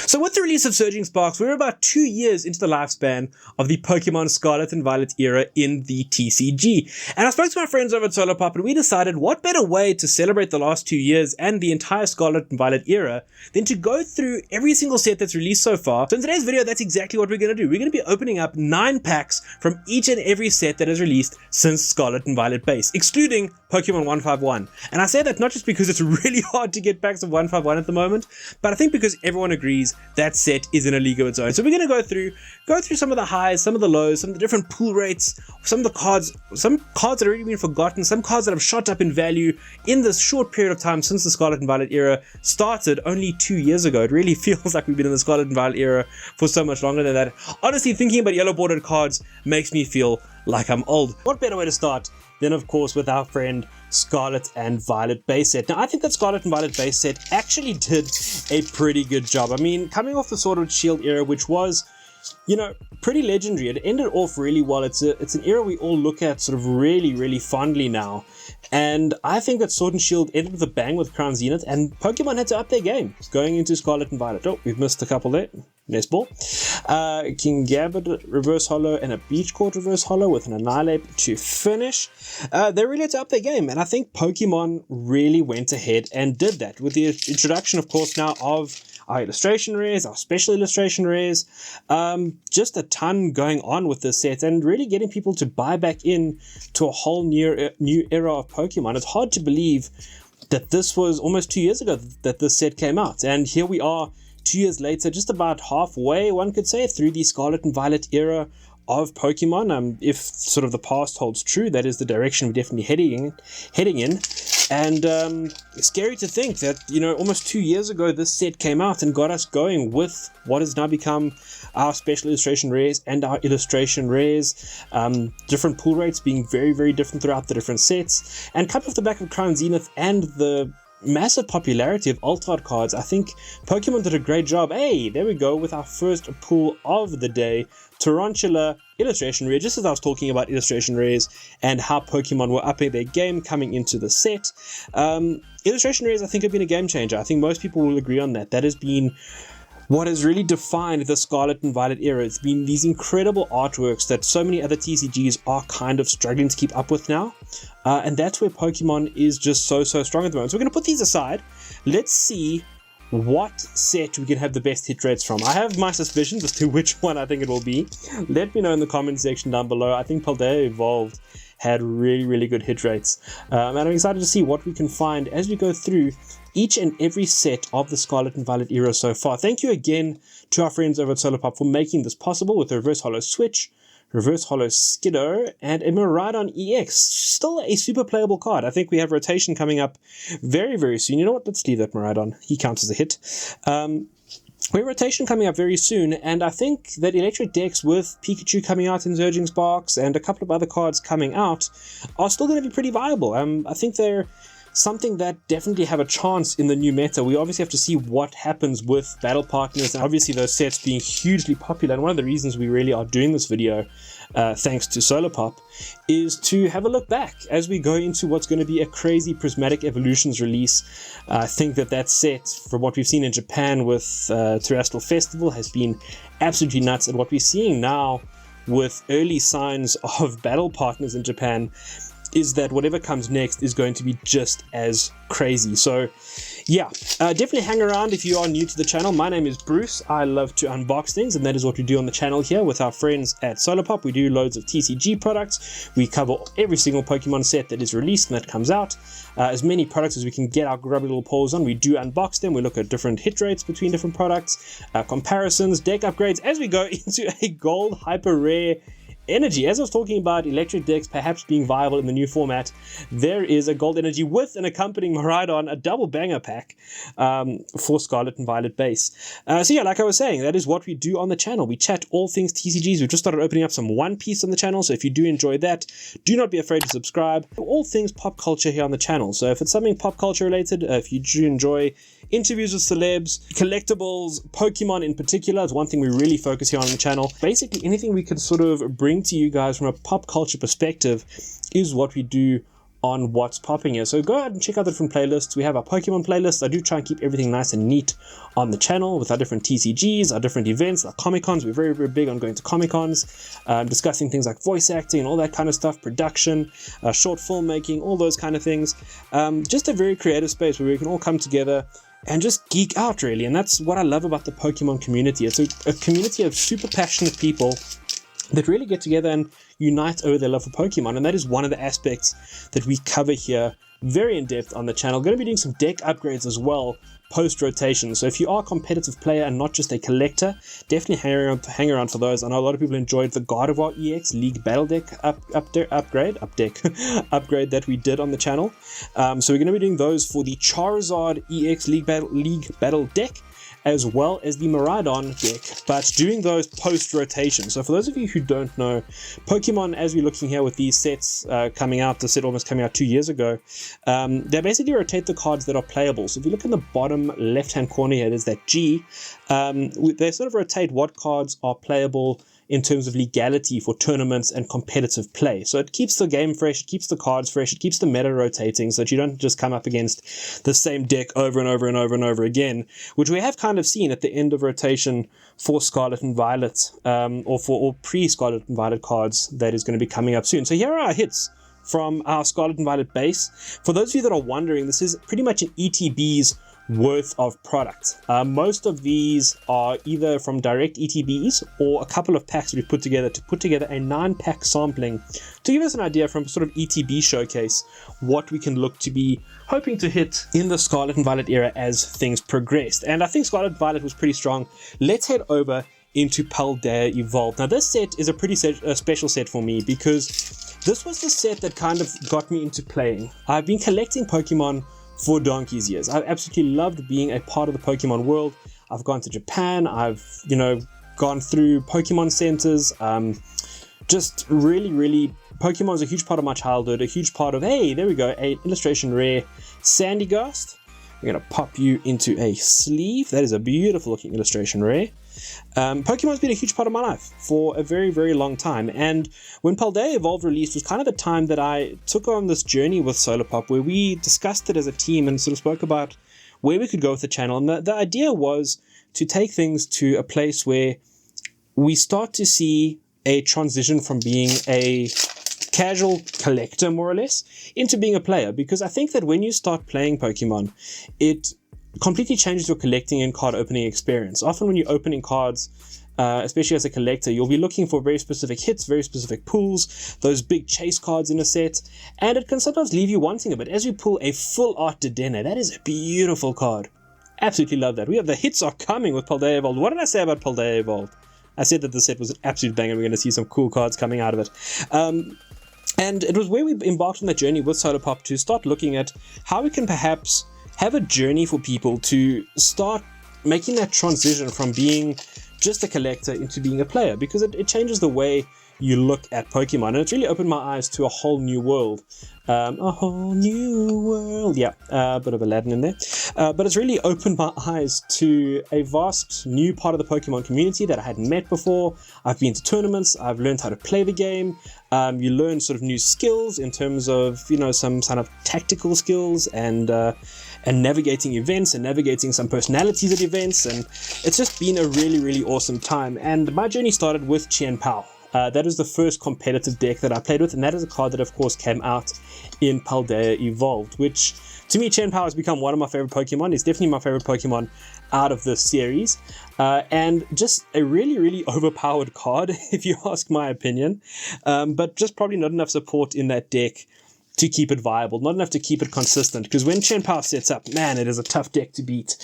So with the release of Surging Sparks, we're about 2 years into the lifespan of the Pokemon Scarlet and Violet era in the TCG. And I spoke to my friends over at Solar Pop and we decided what better way to celebrate the last 2 years and the entire Scarlet and Violet era than to go through every single set that's released so far. So in today's video, that's exactly what we're going to do. We're going to be opening up 9 packs from each and every set that has released since Scarlet and Violet base, excluding Pokemon 151. And I say that not just because it's really hard to get packs of 151 at the moment, but I think because everyone agrees that set is in a league of its own. So we're going to go through some of the highs, some of the lows, some of the different pool rates, some of the cards, some cards that have already been forgotten, some cards that have shot up in value in this short period of time since the Scarlet and Violet era started only 2 years ago. It really feels like we've been in the Scarlet and Violet era for so much longer than that. Honestly, thinking about yellow bordered cards makes me feel like I'm old. What better way to start than, of course, with our friend Scarlet and Violet base set. Now, I think that Scarlet and Violet base set actually did a pretty good job. I mean, coming off the Sword and Shield era, which was, you know, pretty legendary. It ended off really well. It's an era we all look at sort of really fondly now. And I think that Sword and Shield ended with a bang with Crown Zenith, and Pokemon had to up their game going into Scarlet and Violet. Oh, we've missed a couple there. Nice ball. King Gambit reverse holo and a Beach Court reverse holo with an Annihilate to finish. They really had to up their game, and I think Pokemon really went ahead and did that with the introduction, of course, now of our illustration rares, our special illustration rares, just a ton going on with this set and really getting people to buy back in to a whole new era of Pokemon. It's hard to believe that this was almost 2 years ago that this set came out, and here we are 2 years later, just about halfway, one could say, through the Scarlet and Violet era of Pokemon. If sort of the past holds true, that is the direction we're definitely heading in. And scary to think that, you know, almost 2 years ago this set came out and got us going with what has now become our special illustration rares and our illustration rares. Different pull rates being very different throughout the different sets, and coming off the back of Crown Zenith and the massive popularity of alt art cards, I think Pokemon did a great job. Hey, there we go with our first pull of the day, Tarantula illustration rare, just as I was talking about illustration rares and how Pokemon were upping their game coming into the set. Illustration rares, I think, have been a game changer. I think most people will agree on that. That has been what has really defined the Scarlet and Violet era. It's been these incredible artworks that so many other TCGs are kind of struggling to keep up with now. And that's where Pokemon is just so strong at the moment. So we're going to put these aside. Let's see what set we can have the best hit rates from. I have my suspicions as to which one I think it will be. Let me know in the comment section down below. I think Paldea Evolved had really good hit rates. And I'm excited to see what we can find as we go through each and every set of the Scarlet and Violet era so far. Thank you again to our friends over at Solar Pop for making this possible with the Reverse Holo Switch, Reverse Holo Skiddo, and a Miraidon EX. Still a super playable card. I think we have rotation coming up very soon. You know what? Let's leave that Miraidon. He counts as a hit. We have rotation coming up very soon, and I think that electric decks with Pikachu coming out in Surging Sparks and a couple of other cards coming out are still going to be pretty viable. I think they're something that definitely have a chance in the new meta. We obviously have to see what happens with battle partners, and obviously those sets being hugely popular. And one of the reasons we really are doing this video, thanks to Solar Pop, is to have a look back as we go into what's going to be a crazy Prismatic Evolutions release. I think that set, from what we've seen in Japan with Terrestrial Festival, has been absolutely nuts, and what we're seeing now with early signs of battle partners in Japan is that whatever comes next is going to be just as crazy. So yeah, definitely hang around if you are new to the channel. My name is Bruce. I love to unbox things, and that is what we do on the channel here with our friends at Solar Pop. We do loads of TCG products. We cover every single Pokemon set that is released and that comes out. As many products as we can get our grubby little paws on, we do unbox them. We look at different hit rates between different products, comparisons, deck upgrades, as we go into a gold hyper rare energy. As I was talking about electric decks perhaps being viable in the new format, there is a gold energy with an accompanying Miraidon, a double banger pack for Scarlet and Violet base. So yeah, like I was saying, that is what we do on the channel. We chat all things TCGs. We've just started opening up some One Piece on the channel, so if you do enjoy that, do not be afraid to subscribe. All things pop culture here on the channel. So if it's something pop culture related, if you do enjoy interviews with celebs, collectibles, Pokemon in particular is one thing we really focus here on the channel. Basically anything we can sort of bring to you guys from a pop culture perspective is what we do on what's popping here. So go ahead and check out the different playlists. We have our Pokemon playlists. I do try and keep everything nice and neat on the channel with our different TCGs, our different events, our Comic-Cons. We're very, very big on going to Comic-Cons, discussing things like voice acting and all that kind of stuff, production, short filmmaking, all those kind of things. Just a very creative space where we can all come together and just geek out, really. And that's what I love about the Pokemon community. It's a community of super passionate people that really get together and unite over their love for Pokemon, and that is one of the aspects that we cover here very in depth on the channel. Going to be doing some deck upgrades as well post rotation, so if you are a competitive player and not just a collector, definitely hang around for those. I know a lot of people enjoyed the Gardevoir EX League Battle Deck upgrade that we did on the channel. So we're going to be doing those for the Charizard EX League Battle Deck, as well as the Miraidon deck, but doing those post-rotation. So for those of you who don't know, Pokemon, as we're looking here with these sets coming out, the set almost coming out 2 years ago, they basically rotate the cards that are playable. So if you look in the bottom left-hand corner here, there's that G. They sort of rotate what cards are playable in terms of legality for tournaments and competitive play. So it keeps the game fresh, it keeps the cards fresh, it keeps the meta rotating so that you don't just come up against the same deck over and over and over and over again, which we have kind of seen at the end of rotation for Scarlet and Violet, or pre-Scarlet and Violet cards that is going to be coming up soon. So here are our hits from our Scarlet and Violet base. For those of you that are wondering, this is pretty much an ETB's worth of product. Most of these are either from direct ETBs or a couple of packs we've put together to put together a 9-pack sampling to give us an idea from sort of ETB showcase what we can look to be hoping to hit in the Scarlet and Violet era as things progressed. And I think Scarlet and Violet was pretty strong. Let's head over into Paldea Evolved. Now this set is a pretty special set for me because this was the set that kind of got me into playing. I've been collecting Pokemon for donkey's years. I've absolutely loved being a part of the Pokemon world. I've gone to Japan. I've, gone through Pokemon centers. Just really, Pokemon is a huge part of my childhood. A huge part of, hey, there we go, a illustration rare Sandygast. We're going to pop you into a sleeve. That is a beautiful looking illustration rare. Pokemon's been a huge part of my life for a very, very long time, and when Paldea Evolved released was kind of the time that I took on this journey with Solarpop where we discussed it as a team and sort of spoke about where we could go with the channel. And the idea was to take things to a place where we start to see a transition from being a casual collector, more or less, into being a player, because I think that when you start playing Pokemon, it completely changes your collecting and card opening experience. Often when you're opening cards, especially as a collector, you'll be looking for very specific hits, very specific pulls, those big chase cards in a set, and it can sometimes leave you wanting a bit. As you pull a full art Dedenne, that is a beautiful card. Absolutely love that. We have the hits are coming with Paldea Evolved. What did I say about Paldea Evolved? I said that the set was an absolute banger. We're going to see some cool cards coming out of it. And it was where we embarked on that journey with Solarpop to start looking at how we can perhaps have a journey for people to start making that transition from being just a collector into being a player, because it changes the way you look at Pokemon, and it's really opened my eyes to a whole new world. A whole new world. Yeah, a bit of Aladdin in there. But it's really opened my eyes to a vast new part of the Pokemon community that I hadn't met before. I've been to tournaments. I've learned how to play the game. You learn sort of new skills in terms of, some kind of tactical skills and navigating events and navigating some personalities at events. And it's just been a really, really awesome time. And my journey started with Chien Pao. That is the first competitive deck that I played with, and that is a card that, of course, came out in Paldea Evolved, which, to me, Chien Pao has become one of my favorite Pokemon. It's definitely my favorite Pokemon out of this series, and just a really, really overpowered card, if you ask my opinion, but just probably not enough support in that deck to keep it viable, not enough to keep it consistent, because when Chien Pao sets up, man, it is a tough deck to beat.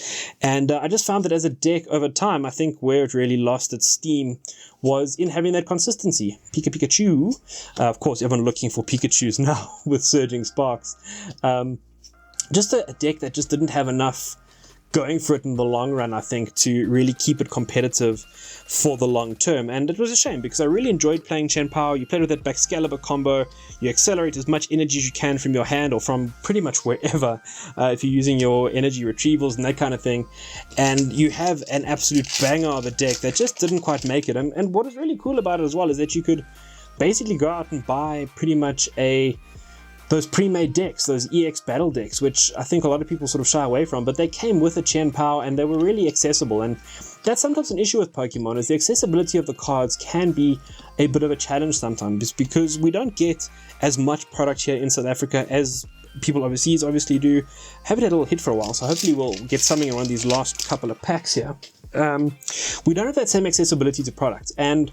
And I just found that as a deck over time, I think where it really lost its steam was in having that consistency. Pikachu, of course, everyone looking for Pikachus now with Surging Sparks. Just a deck that just didn't have enough going for it in the long run, I think, to really keep it competitive for the long term. And it was a shame, because I really enjoyed playing Chien Pao. You played with that Baxcalibur combo, you accelerate as much energy as you can from your hand or from pretty much wherever, if you're using your energy retrievals and that kind of thing, and you have an absolute banger of a deck that just didn't quite make it. And what is really cool about it as well is that you could basically go out and buy pretty much a those pre-made decks, those EX battle decks, which I think a lot of people sort of shy away from, but they came with a Chen Pao and they were really accessible. And that's sometimes an issue with Pokemon, is the accessibility of the cards can be a bit of a challenge sometimes, because we don't get as much product here in South Africa as people overseas obviously do. Haven't had a little hit for a while, so hopefully we'll get something in one of these last couple of packs here. We don't have that same accessibility to product, and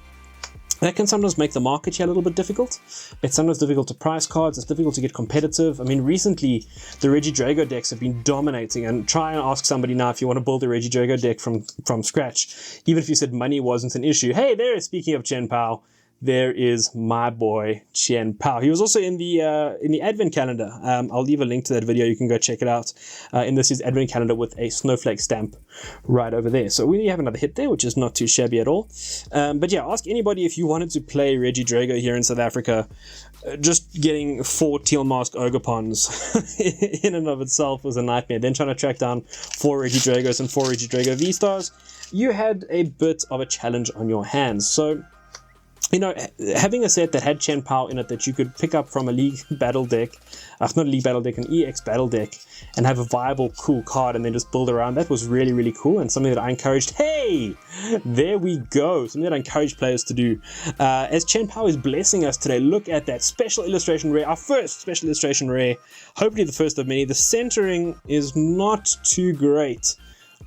that can sometimes make the market here a little bit difficult. It's sometimes difficult to price cards, it's difficult to get competitive. I mean, recently the Regidrago decks have been dominating, and try and ask somebody now if you want to build a Regidrago deck from scratch. Even if you said money wasn't an issue. Hey, there, speaking of Chen Pao, there is my boy Chen Pao. He was also in the advent calendar. I'll leave a link to that video. You can go check it out. In this is advent calendar with a snowflake stamp right over there. So we have another hit there, which is not too shabby at all. But yeah, ask anybody if you wanted to play Regidrago here in South Africa. Just getting 4 Teal Mask Ogopons in and of itself was a nightmare. Then trying to track down 4 Regidragos and 4 Regidrago V-Stars, you had a bit of a challenge on your hands. So, you know, having a set that had Chen Pao in it that you could pick up from a League Battle deck, not a League Battle deck, an EX Battle deck, and have a viable, cool card and then just build around, that was really, really cool, and something that I encouraged, hey, there we go, something that I encourage players to do. As Chen Pao is blessing us today, look at that special illustration rare, our first special illustration rare, hopefully the first of many. The centering is not too great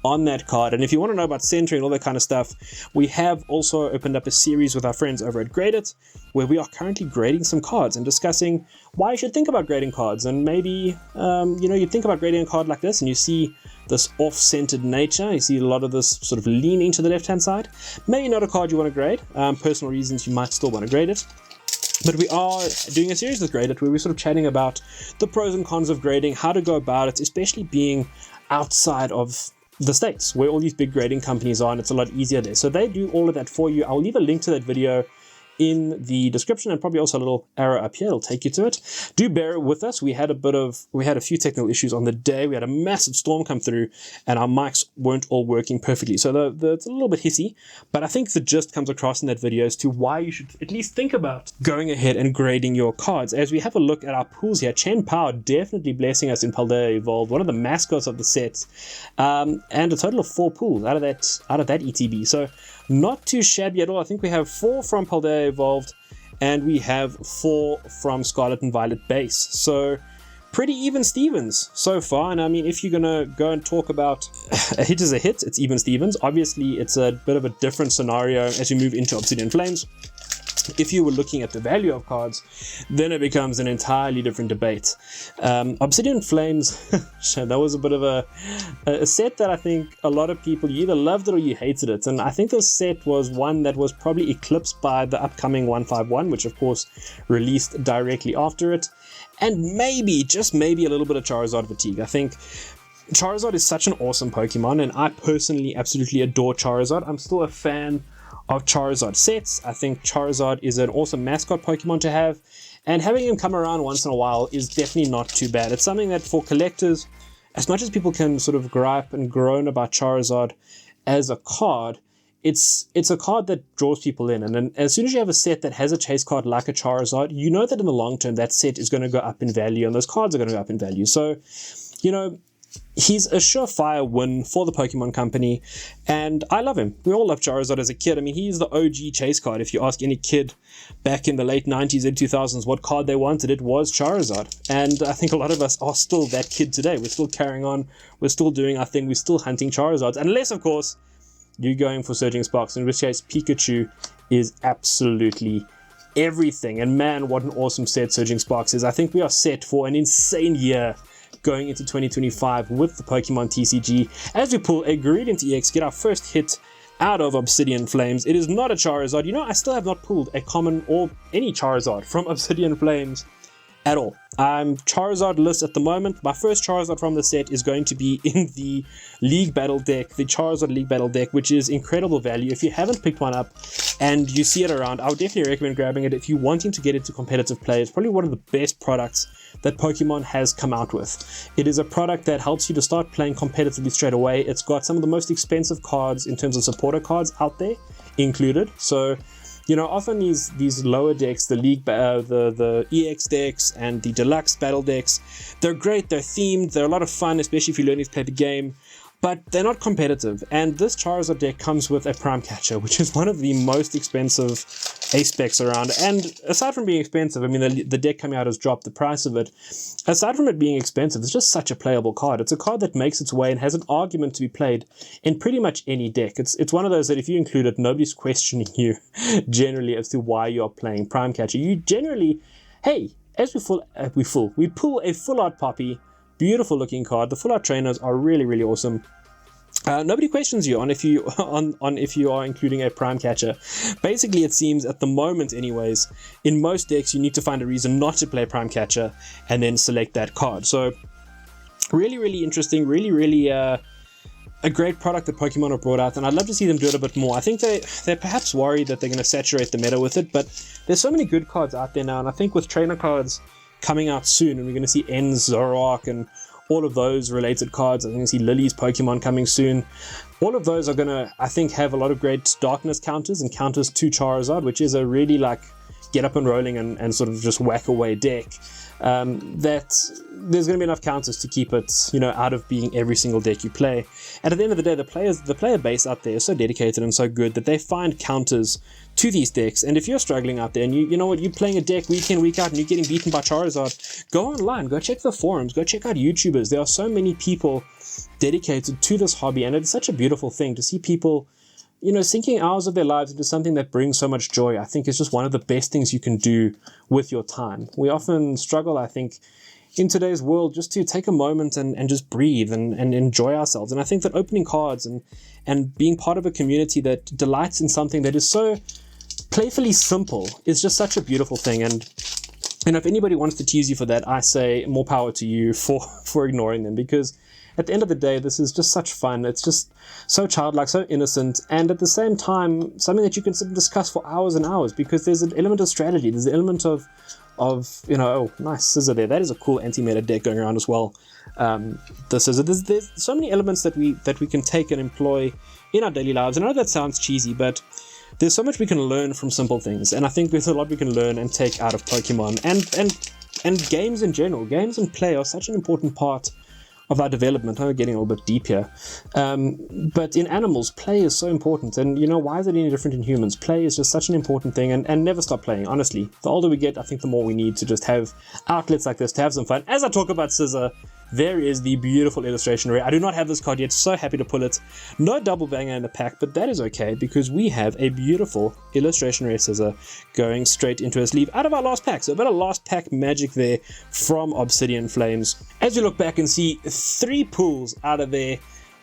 on that card, and if you want to know about centering and all that kind of stuff, we have also opened up a series with our friends over at Grade It, where we are currently grading some cards and discussing why you should think about grading cards. And maybe you think about grading a card like this and you see this off-centered nature, you see a lot of this sort of leaning to the left hand side, maybe not a card you want to grade. Personal reasons, you might still want to grade it. But we are doing a series with Grade It where we're sort of chatting about the pros and cons of grading, how to go about it, especially being outside of the States, where all these big grading companies are, and it's a lot easier there. So they do all of that for you. I'll leave a link to that video in the description, and probably also a little arrow up here. It'll take you to it. Do bear with us. We had a few technical issues on the day. We had a massive storm come through, and our mics weren't all working perfectly. So it's a little bit hissy, but I think the gist comes across in that video as to why you should at least think about going ahead and grading your cards. As we have a look at our pools here, Chen Pao definitely blessing us in Paldea Evolved, one of the mascots of the set, and a total of 4 pools out of that ETB. So not too shabby at all. I think we have 4 from Paldea Evolved, and we have 4 from Scarlet and Violet base. So pretty even Stevens so far. And I mean, if you're gonna go and talk about a hit is a hit, it's even Stevens. Obviously, it's a bit of a different scenario as you move into Obsidian Flames. If you were looking at the value of cards, then it becomes an entirely different debate. Obsidian Flames, that was a bit of a set that I think a lot of people, you either loved it or you hated it. And I think this set was one that was probably eclipsed by the upcoming 151, which of course released directly after it. And maybe, just maybe, a little bit of Charizard fatigue. I think Charizard is such an awesome Pokemon, and I personally absolutely adore Charizard. I'm still a fan of Charizard sets. I think Charizard is an awesome mascot Pokemon to have, and having him come around once in a while is definitely not too bad. It's something that for collectors, as much as people can sort of gripe and groan about Charizard as a card, it's a card that draws people in. And then as soon as you have a set that has a chase card like a Charizard, you know that in the long term that set is going to go up in value, and those cards are going to go up in value. So, you know, he's a surefire win for the Pokemon Company, and I love him. We all loved Charizard as a kid. I mean, he's the OG chase card. If you ask any kid back in the late 90s and 2000s what card they wanted, it was Charizard. And I think a lot of us are still that kid today. We're still carrying on. We're still doing our thing. We're still hunting Charizards. Unless, of course, you're going for Surging Sparks, in which case Pikachu is absolutely everything. And man, what an awesome set Surging Sparks is. I think we are set for an insane year going into 2025 with the Pokemon TCG, as we pull a Gradient EX, get our first hit out of Obsidian Flames. It is not a Charizard. You know, I still have not pulled a common or any Charizard from Obsidian Flames at all. I'm Charizard list at the moment. My first Charizard from the set is going to be in the League Battle deck, the Charizard League Battle deck, which is incredible value. If you haven't picked one up and you see it around, I would definitely recommend grabbing it if you're wanting to get into competitive play. It's probably one of the best products that Pokemon has come out with. It is a product that helps you to start playing competitively straight away. It's got some of the most expensive cards in terms of supporter cards out there included. So, often these lower decks, the league, the EX decks and the deluxe battle decks, they're great, they're themed, they're a lot of fun, especially if you're learning to play the game, but they're not competitive. And this Charizard deck comes with a Prime Catcher, which is one of the most expensive ace specs around. And aside from being expensive, I mean, the deck coming out has dropped the price of it. Aside from it being expensive, it's just such a playable card. It's a card that makes its way and has an argument to be played in pretty much any deck. It's one of those that if you include it, nobody's questioning you generally as to why you're playing Prime Catcher. You generally, hey, as we pull a full art Poppy. Beautiful looking card. The full art trainers are really, really awesome. Nobody questions you on if you are including a Prime Catcher. Basically, it seems at the moment anyways, in most decks you need to find a reason not to play Prime Catcher and then select that card. So really, really interesting, really a great product that Pokemon have brought out, and I'd love to see them do it a bit more. I think they're perhaps worried that they're going to saturate the meta with it, but there's so many good cards out there now, and I think with trainer cards coming out soon, and we're going to see En's, Zoroark, and all of those related cards. I'm going to see Lily's Pokemon coming soon. All of those are going to, I think, have a lot of great darkness counters and counters to Charizard, which is a really get up and rolling and sort of just whack away deck. That there's going to be enough counters to keep it, out of being every single deck you play. And at the end of the day, the player base out there is so dedicated and so good that they find counters to these decks. And if you're struggling out there and you're playing a deck week in, week out, and you're getting beaten by Charizard, go online, go check the forums, go check out YouTubers. There are so many people dedicated to this hobby, and it's such a beautiful thing to see people sinking hours of their lives into something that brings so much joy. I think it's just one of the best things you can do with your time. We often struggle, I think, in today's world just to take a moment and just breathe and enjoy ourselves. And I think that opening cards and being part of a community that delights in something that is so playfully simple is just such a beautiful thing. And if anybody wants to tease you for that, I say more power to you for ignoring them, because at the end of the day, this is just such fun. It's just so childlike, so innocent, and at the same time, something that you can sit and discuss for hours and hours, because there's an element of strategy. There's an element of oh, nice scissor there. That is a cool anti-meta deck going around as well. The scissor. There's so many elements that we can take and employ in our daily lives. And I know that sounds cheesy, but there's so much we can learn from simple things, and I think there's a lot we can learn and take out of Pokemon and games in general. Games and play are such an important part of our development. I'm getting a little bit deep here. But in animals, play is so important. And why is it any different in humans? Play is just such an important thing, and never stop playing, honestly. The older we get, I think the more we need to just have outlets like this to have some fun. As I talk about scissor, there is the beautiful illustration rare. I do not have this card yet, so happy to pull it. No double banger in the pack, but that is okay, because we have a beautiful illustration rare scissor going straight into a sleeve out of our last pack. So a bit of last pack magic there from Obsidian Flames. As you look back and see 3 pulls out of there,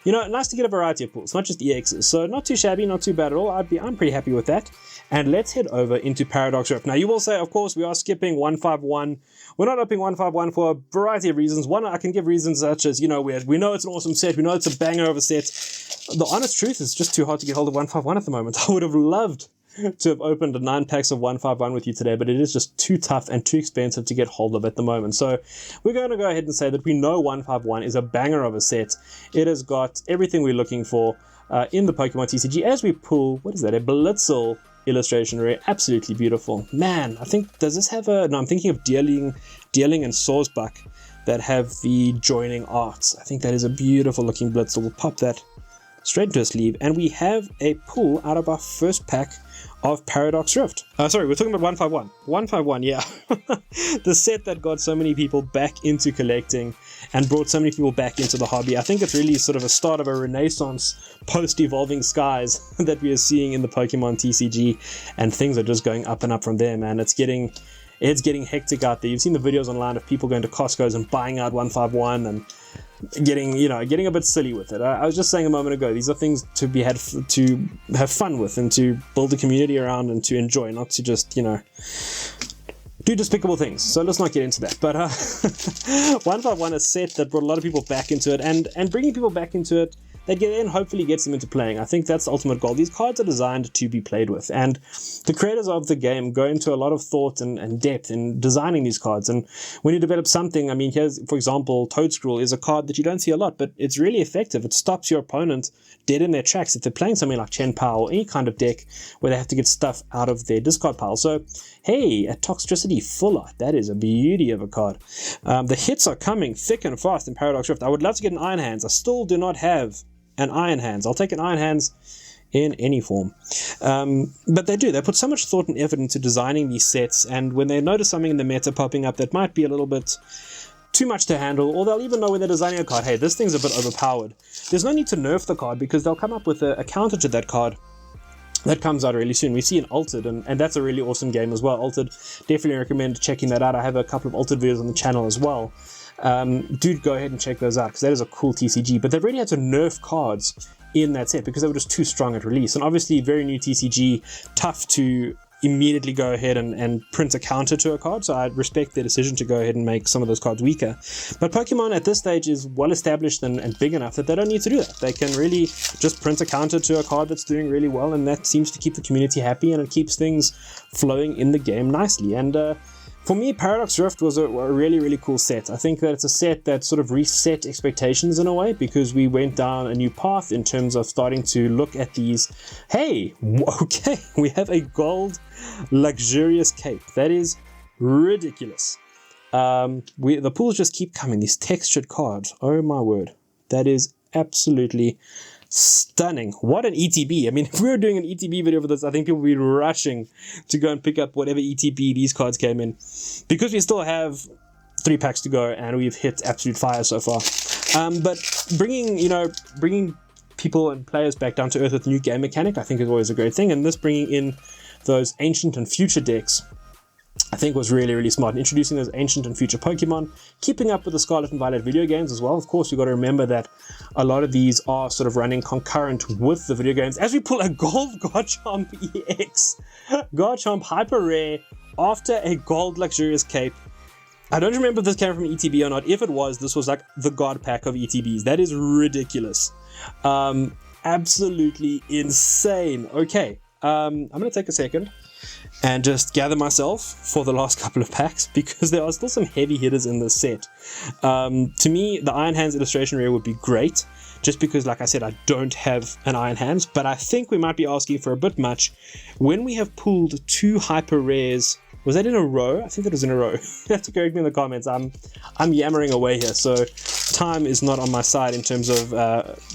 nice to get a variety of pulls, not just EXs. So not too shabby, not too bad at all. I'm pretty happy with that. And let's head over into Paradox Rift. Now you will say, of course, we are skipping 151. We're not opening 151 for a variety of reasons. One, I can give reasons such as, we know it's an awesome set, we know it's a banger of a set. The honest truth is just too hard to get hold of 151 at the moment. I would have loved to have opened 9 packs of 151 with you today, but it is just too tough and too expensive to get hold of at the moment. So we're going to go ahead and say that we know 151 is a banger of a set. It has got everything we're looking for in the Pokemon TCG. As we pull, what is that, a Blitzel illustration rare, absolutely beautiful. Man, I think, does this have a, no, I'm thinking of Dealing and Sawsbuck that have the joining arts. I think that is a beautiful looking Blitzel. We'll pop that straight into a sleeve, and we have a pull out of our first pack of Paradox Rift. Sorry, we're talking about 151. 151, yeah. The set that got so many people back into collecting and brought so many people back into the hobby. I think it's really sort of a start of a renaissance post-Evolving Skies that we are seeing in the Pokemon TCG, and things are just going up and up from there, man. It's getting hectic out there. You've seen the videos online of people going to Costco's and buying out 151 and getting a bit silly with it. I was just saying a moment ago, these are things to be had to have fun with and to build a community around and to enjoy, not to just do despicable things. So let's not get into that. But 151 is a set that brought a lot of people back into it, and bringing people back into it, that then hopefully gets them into playing. I think that's the ultimate goal. These cards are designed to be played with, and the creators of the game go into a lot of thought and depth in designing these cards. And when you develop something, I mean, here's, for example, Toadscroll is a card that you don't see a lot, but it's really effective. It stops your opponent dead in their tracks if they're playing something like Chen Pao or any kind of deck where they have to get stuff out of their discard pile. So, hey, a Toxtricity Full Art, that is a beauty of a card. The hits are coming thick and fast in Paradox Rift. I would love to get an Iron Hands. I still do not have an Iron Hands. I'll take an Iron Hands in any form. But they put so much thought and effort into designing these sets, and when they notice something in the meta popping up that might be a little bit too much to handle, or they'll even know when they're designing a card, hey, this thing's a bit overpowered, there's no need to nerf the card, because they'll come up with a counter to that card that comes out really soon. We see an Altered, and that's a really awesome game as well. Altered, definitely recommend checking that out. I have a couple of Altered videos on the channel as well. Do go ahead and check those out, because that is a cool TCG. But they've really had to nerf cards in that set because they were just too strong at release. And obviously, very new TCG, tough to immediately go ahead and print a counter to a card, so I respect their decision to go ahead and make some of those cards weaker. But Pokemon at this stage is well established and big enough that they don't need to do that. They can really just print a counter to a card that's doing really well, and that seems to keep the community happy, and it keeps things flowing in the game nicely. And for me, Paradox Rift was a really, really cool set. I think that it's a set that sort of reset expectations in a way, because we went down a new path in terms of starting to look at these. Hey, okay, we have a gold luxurious cape. That is ridiculous. The pools just keep coming, these textured cards. Oh my word. That is absolutely stunning. What an ETB. I mean, if we were doing an ETB video for this, I think people would be rushing to go and pick up whatever ETB these cards came in, because we still have 3 packs to go and we've hit absolute fire so far. But bringing people and players back down to earth with new game mechanic, I think is always a great thing, and this bringing in those ancient and future decks, I think was really, really smart. Introducing those ancient and future Pokemon, keeping up with the Scarlet and Violet video games as well. Of course, you've got to remember that a lot of these are sort of running concurrent with the video games. As we pull a gold Garchomp EX, Garchomp Hyper Rare after a gold luxurious cape. I don't remember if this came from ETB or not. If it was, this was like the God pack of ETBs. That is ridiculous. Absolutely insane. Okay, I'm going to take a second and just gather myself for the last couple of packs, because there are still some heavy hitters in this set. To me, the Iron Hands illustration rare would be great, just because, like I said, I don't have an Iron Hands, but I think we might be asking for a bit much when we have pulled 2 hyper rares. Was that in a row? I think that was in a row. You have to correct me in the comments. I'm yammering away here, so time is not on my side in terms of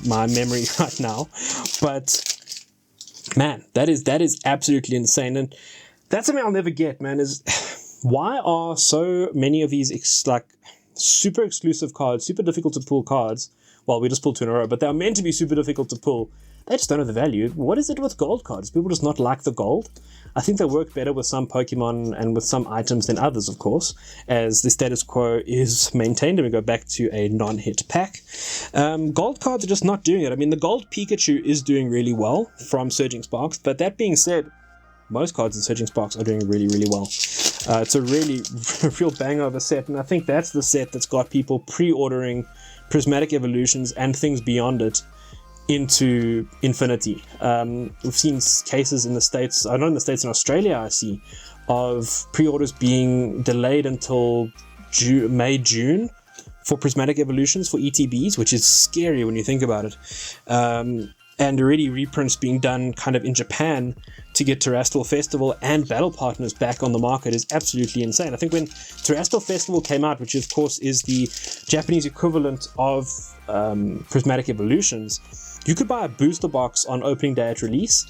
my memory right now. But man, that is absolutely insane, and that's something I'll never get, man, is why are so many of these super exclusive cards, super difficult to pull cards? Well, we just pulled 2 in a row, but they're meant to be super difficult to pull. They just don't have the value. What is it with gold cards? People just not like the gold? I think they work better with some Pokemon and with some items than others, of course, as the status quo is maintained and we go back to a non-hit pack. Gold cards are just not doing it. I mean, the gold Pikachu is doing really well from Surging Sparks, but that being said, most cards in Surging Sparks are doing really, really well. It's a really real banger of a set, and I think that's the set that's got people pre-ordering Prismatic Evolutions and things beyond it into infinity. We've seen cases in the States, not in the States, in Australia, I see, of pre-orders being delayed until May, June for Prismatic Evolutions for ETBs, which is scary when you think about it. And already reprints being done kind of in Japan to get Terrestrial Festival and Battle Partners back on the market is absolutely insane. I think when Terrestrial Festival came out, which of course is the Japanese equivalent of Prismatic Evolutions, you could buy a booster box on opening day at release,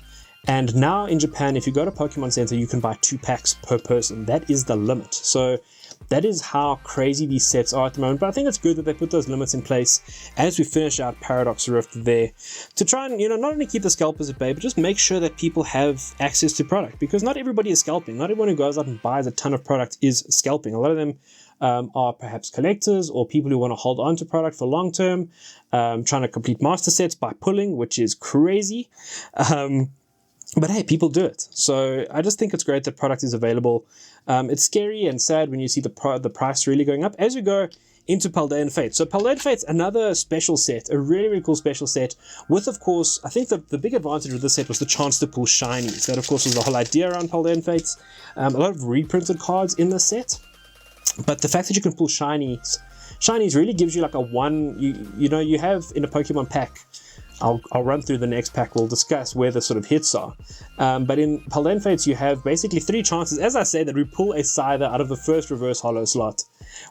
and now in Japan, if you go to Pokemon Center, you can buy 2 packs per person. That is the limit. So that is how crazy these sets are at the moment. But I think it's good that they put those limits in place as we finish out Paradox Rift there, to try and, not only keep the scalpers at bay, but just make sure that people have access to product, because not everybody is scalping. Not everyone who goes out and buys a ton of product is scalping. A lot of them are perhaps collectors or people who want to hold on to product for long term, trying to complete master sets by pulling, which is crazy. But hey, people do it. So I just think it's great that product is available. It's scary and sad when you see the price really going up. As we go into Paldean Fates. So Paldean Fates, another special set, a really, really cool special set with, of course, I think the big advantage of this set was the chance to pull shinies. That, of course, was the whole idea around Paldean Fates. A lot of reprinted cards in this set, but the fact that you can pull shinies really gives you like a one, you have in a Pokemon pack. I'll run through the next pack, we'll discuss where the sort of hits are. But in Paldean Fates, you have basically 3 chances, as I say, that we pull a Scyther out of the first reverse holo slot.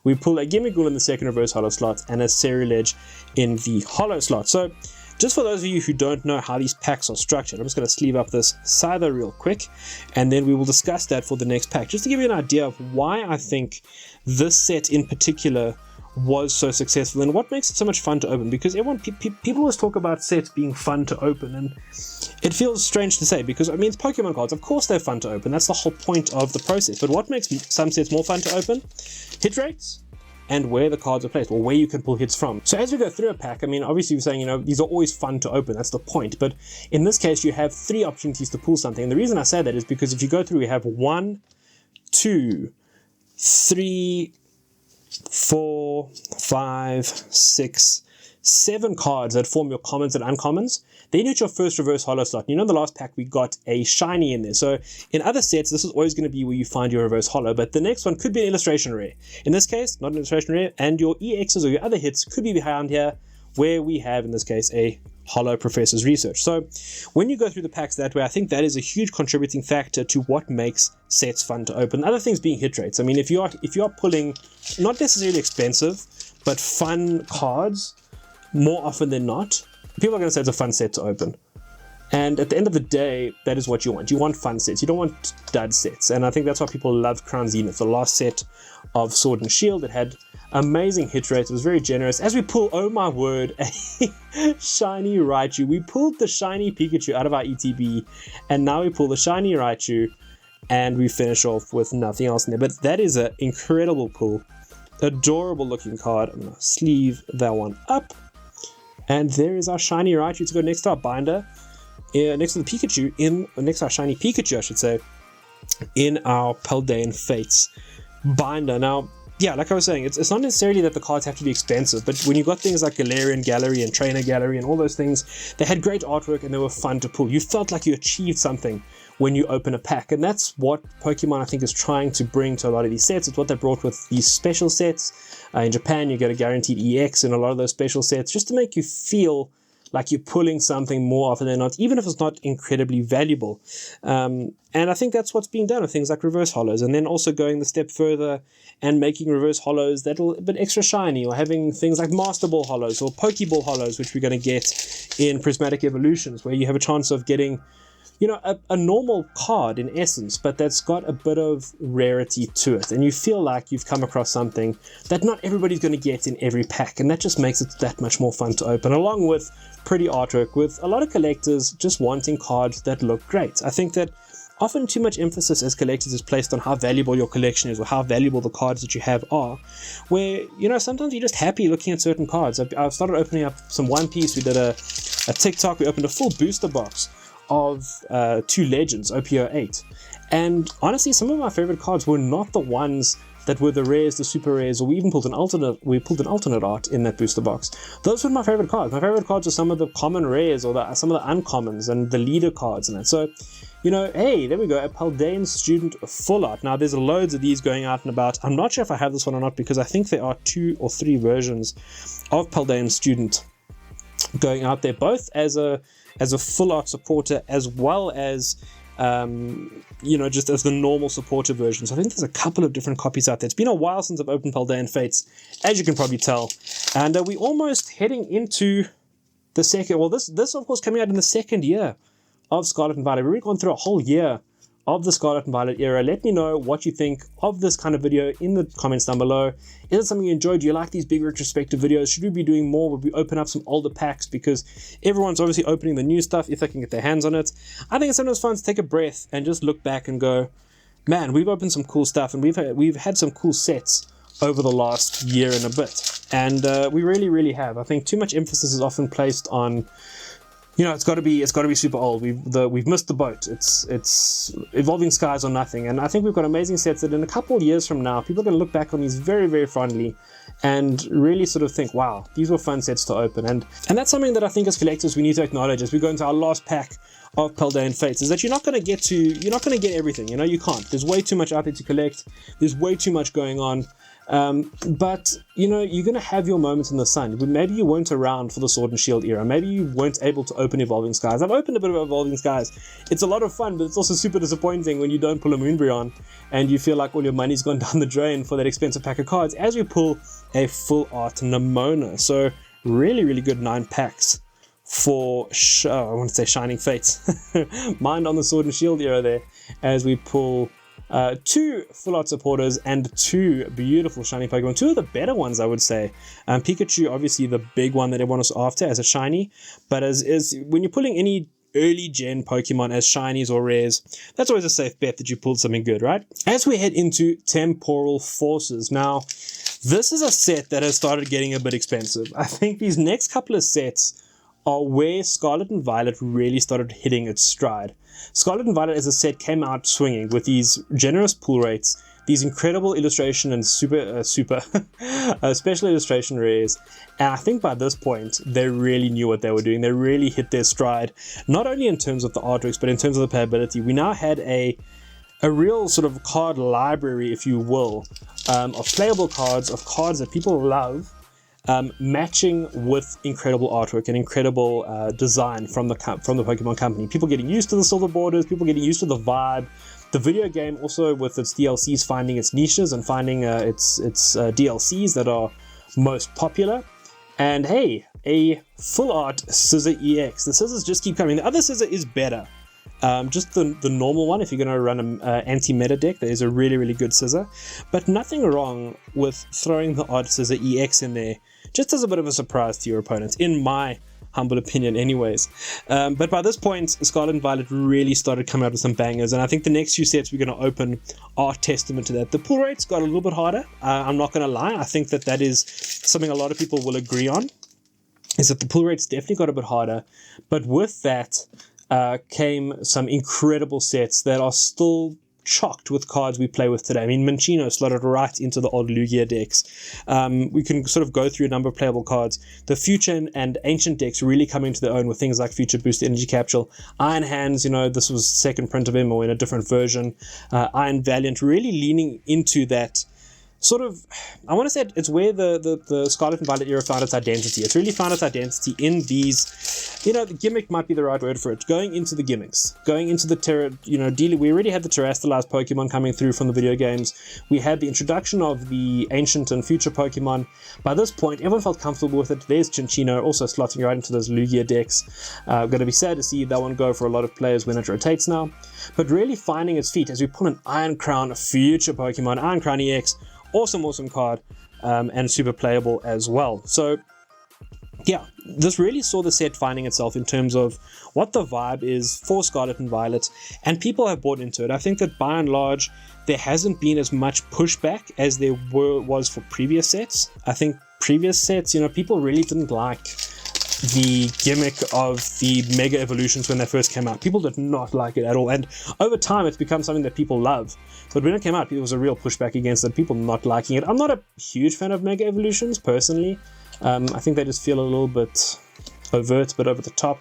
We pull a Gimmighoul in the second reverse holo slot, and a Ceruledge in the holo slot. So, just for those of you who don't know how these packs are structured, I'm just going to sleeve up this Scyther real quick, and then we will discuss that for the next pack, just to give you an idea of why I think this set in particular was so successful and what makes it so much fun to open, because people always talk about sets being fun to open, and it feels strange to say because, I mean, it's Pokemon cards, of course they're fun to open, that's the whole point of the process. But what makes some sets more fun to open? Hit rates and where the cards are placed, or where you can pull hits from. So as we go through a pack, I mean, obviously we're saying, these are always fun to open, that's the point, but in this case you have 3 opportunities to pull something, and the reason I say that is because if you go through, we have 1, 2, 3, 4, 5, 6, 7 cards that form your commons and uncommons. Then you hit your first reverse holo slot. In the last pack we got a shiny in there. So in other sets, this is always going to be where you find your reverse holo, but the next one could be an illustration rare. In this case, not an illustration rare, and your EXs or your other hits could be behind here, where we have, in this case, a Holo Professor's Research. So when you go through the packs that way, I think that is a huge contributing factor to what makes sets fun to open. Other things being hit rates. I mean, if you are pulling not necessarily expensive, but fun cards, more often than not, people are going to say it's a fun set to open. And at the end of the day, that is what you want. You want fun sets. You don't want dud sets. And I think that's why people loved Crown Zenith, the last set of Sword and Shield. It had amazing hit rates. It was very generous. As we pull, oh my word, a shiny Raichu. We pulled the shiny Pikachu out of our ETB, and now we pull the shiny Raichu, and we finish off with nothing else in there. But that is an incredible pull. Adorable looking card. I'm going to sleeve that one up. And there is our shiny Raichu to go next to our binder. Next to the Pikachu, next to our shiny Pikachu, I should say, in our Paldean Fates binder. Now, yeah, like I was saying, it's not necessarily that the cards have to be expensive, but when you got things like Galarian Gallery and Trainer Gallery and all those things, they had great artwork and they were fun to pull. You felt like you achieved something when you open a pack, and that's what Pokemon, I think, is trying to bring to a lot of these sets. It's what they brought with these special sets. In Japan, you get a guaranteed EX in a lot of those special sets, just to make you feel like you're pulling something more often than not, even if it's not incredibly valuable. And I think that's what's being done with things like reverse holos, and then also going the step further and making reverse holos that are a bit extra shiny, or having things like Master Ball holos or Pokeball holos, which we're going to get in Prismatic Evolutions, where you have a chance of getting, a normal card in essence, but that's got a bit of rarity to it, and you feel like you've come across something that not everybody's going to get in every pack, and that just makes it that much more fun to open, along with pretty artwork, with a lot of collectors just wanting cards that look great. I think that often too much emphasis as collectors is placed on how valuable your collection is, or how valuable the cards that you have are, where, sometimes you're just happy looking at certain cards. I've started opening up some One Piece. We did a TikTok, we opened a full booster box of 2 Legends, OP08, and honestly, some of my favorite cards were not the ones that were the rares, the super rares, or we even pulled an alternate art in that booster box. Those were my favorite cards. My favorite cards are some of the common rares, or some of the uncommons and the leader cards and that. So, hey, there we go, a Paldean Student full art. Now, there's loads of these going out and about. I'm not sure if I have this one or not, because I think there are 2 or 3 versions of Paldean Student going out there, both as a full art supporter, as well as just as the normal supporter version. So I think there's a couple of different copies out there. It's been a while since I've opened Paldean Fates, as you can probably tell, and we're almost heading into the second. Well, this of course coming out in the second year of Scarlet and Violet. We've already gone through a whole year of the Scarlet and Violet era. Let me know what you think of this kind of video in the comments down below. Is it something you enjoyed? Do you like these big retrospective videos? Should we be doing more? Would we open up some older packs? Because everyone's obviously opening the new stuff if they can get their hands on it. I think it's sometimes fun to take a breath and just look back and go, man, we've opened some cool stuff, and we've had some cool sets over the last year and a bit. And we really, really have. I think too much emphasis is often placed on You know, it's got to be super old. We've missed the boat. It's Evolving Skies or nothing. And I think we've got amazing sets that in a couple of years from now, people are going to look back on these very, very fondly and really sort of think, wow, these were fun sets to open. And that's something that I think as collectors we need to acknowledge as we go into our last pack of Paldean Fates, is that you're not going to get everything. You know, you can't. There's way too much out there to collect. There's way too much going on. But you know, you're going to have your moments in the sun. Maybe you weren't around for the Sword and Shield era. Maybe you weren't able to open Evolving Skies. I've opened a bit of Evolving Skies. It's a lot of fun, but it's also super disappointing when you don't pull a Moonbreon and you feel like all your money's gone down the drain for that expensive pack of cards as we pull a full art Nimona. So really, really good 9 packs for I want to say Shining Fates. Mind on the Sword and Shield era there as we pull 2 full art supporters and 2 beautiful shiny Pokemon, 2 of the better ones I would say. Pikachu obviously the big one that everyone was after as a shiny, but as when you're pulling any early gen Pokemon as shinies or rares, that's always a safe bet that you pulled something good, right? As we head into Temporal Forces, now this is a set that has started getting a bit expensive. I think these next couple of sets are where Scarlet and Violet really started hitting its stride. Scarlet and Violet as a set came out swinging with these generous pull rates, these incredible illustration and super special illustration rares, and I think by this point they really knew what they were doing. They really hit their stride, not only in terms of the artworks but in terms of the playability. We now had a real sort of card library, if you will, of playable cards, of cards that people love, matching with incredible artwork and incredible design from the Pokemon company. People getting used to the silver borders, people getting used to the vibe. The video game also with its DLCs finding its niches and finding its DLCs that are most popular. And hey, a full art Scissor EX. The scissors just keep coming. The other scissor is better. Just the normal one, if you're going to run an anti-meta deck, there is a really, really good scissor. But nothing wrong with throwing the odd Scissor EX in there, just as a bit of a surprise to your opponents, in my humble opinion anyways. But by this point, Scarlet and Violet really started coming out with some bangers, and I think the next few sets we're going to open are testament to that. The pull rates got a little bit harder, I'm not going to lie. I think that is something a lot of people will agree on, is that the pull rates definitely got a bit harder, but with that came some incredible sets that are still chocked with cards we play with today. I mean, Minccino slotted right into the old Lugia decks. We can sort of go through a number of playable cards. The Future and Ancient decks really coming to their own with things like Future Boost, Energy Capsule. Iron Hands, you know, this was second print of him or in a different version. Iron Valiant really leaning into that sort of, I want to say it's where the Scarlet and Violet era found its identity. It's really found its identity in these, you know, the gimmick might be the right word for it, going into the gimmicks, going into the we already had the terrestrialized Pokemon coming through from the video games. We had the introduction of the ancient and future Pokemon. By this point, everyone felt comfortable with it. There's Cinccino also slotting right into those Lugia decks. Going to be sad to see that one go for a lot of players when it rotates now. But really finding its feet as we pull an Iron Crown future Pokemon, Iron Crown EX, awesome card, and super playable as well. So yeah, this really saw the set finding itself in terms of what the vibe is for Scarlet and Violet, and people have bought into it. I think that by and large there hasn't been as much pushback as there was for previous sets. I think previous sets, you know, people really didn't like the gimmick of the Mega Evolutions when they first came out. People did not like it at all, and over time it's become something that people love. But when it came out, there was a real pushback against it, people not liking it. I'm not a huge fan of Mega Evolutions personally. I think they just feel a little bit overt, but over the top,